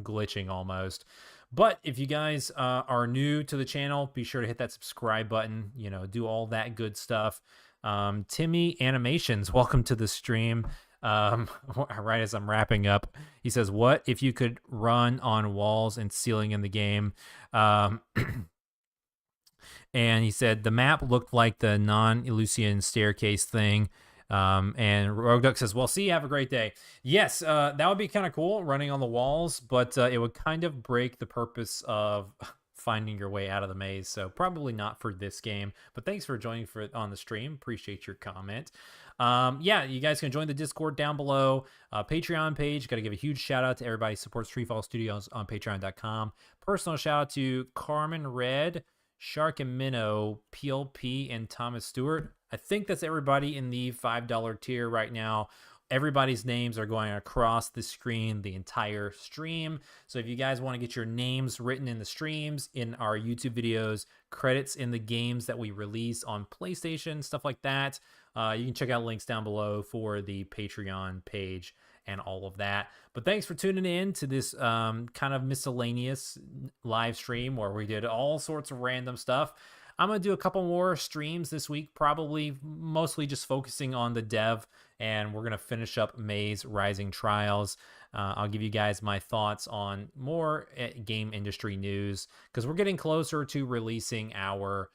glitching almost. But if you guys are new to the channel, be sure to hit that subscribe button, do all that good stuff. Timmy Animations, welcome to the stream. Right as I'm wrapping up, he says, what if you could run on walls and ceiling in the game? And he said the map looked like the non-Elysian staircase thing. And Rogue Duck says, well, see, have a great day. Yes, that would be kind of cool running on the walls, but it would kind of break the purpose of finding your way out of the maze. So probably not for this game, but thanks for joining for on the stream. Appreciate your comment. Yeah, you guys can join the Discord down below. Patreon page. Got to give a huge shout out to everybody who supports TreeFall Studios on patreon.com. Personal shout out to Carmen Red, Shark and Minnow, Peel P, and Thomas Stewart. I think that's everybody in the $5 tier right now. Everybody's names are going across the screen the entire stream. So if you guys want to get your names written in the streams, in our YouTube videos, credits in the games that we release on PlayStation, stuff like that, you can check out links down below for the Patreon page and all of that. But thanks for tuning in to this kind of miscellaneous live stream where we did all sorts of random stuff. I'm going to do a couple more streams this week, probably mostly just focusing on the dev, and we're going to finish up Maze Rising Trials. I'll give you guys my thoughts on more game industry news because we're getting closer to releasing our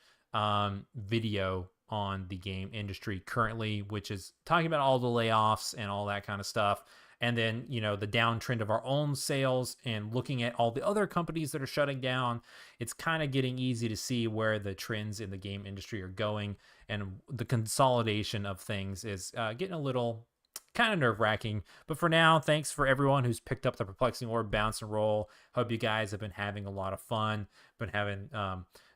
video on the game industry currently, which is talking about all the layoffs and all that kind of stuff. And then, you know, the downtrend of our own sales and looking at all the other companies that are shutting down, it's kind of getting easy to see where the trends in the game industry are going. And the consolidation of things is getting a little kind of nerve-wracking. But for now, thanks for everyone who's picked up the Perplexing Orb Bounce and Roll. Hope you guys have been having a lot of fun. Been having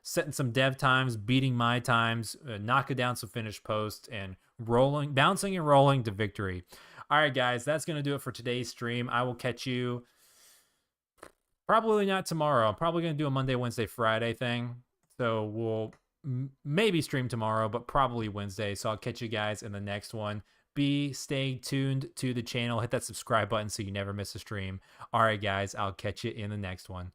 setting some dev times, beating my times, knocking down some finished posts, and rolling, bouncing and rolling to victory. All right, guys, that's going to do it for today's stream. I will catch you probably not tomorrow. I'm probably going to do a Monday, Wednesday, Friday thing. So we'll maybe stream tomorrow, but probably Wednesday. So I'll catch you guys in the next one. Stay tuned to the channel. Hit that subscribe button so you never miss a stream. All right, guys, I'll catch you in the next one.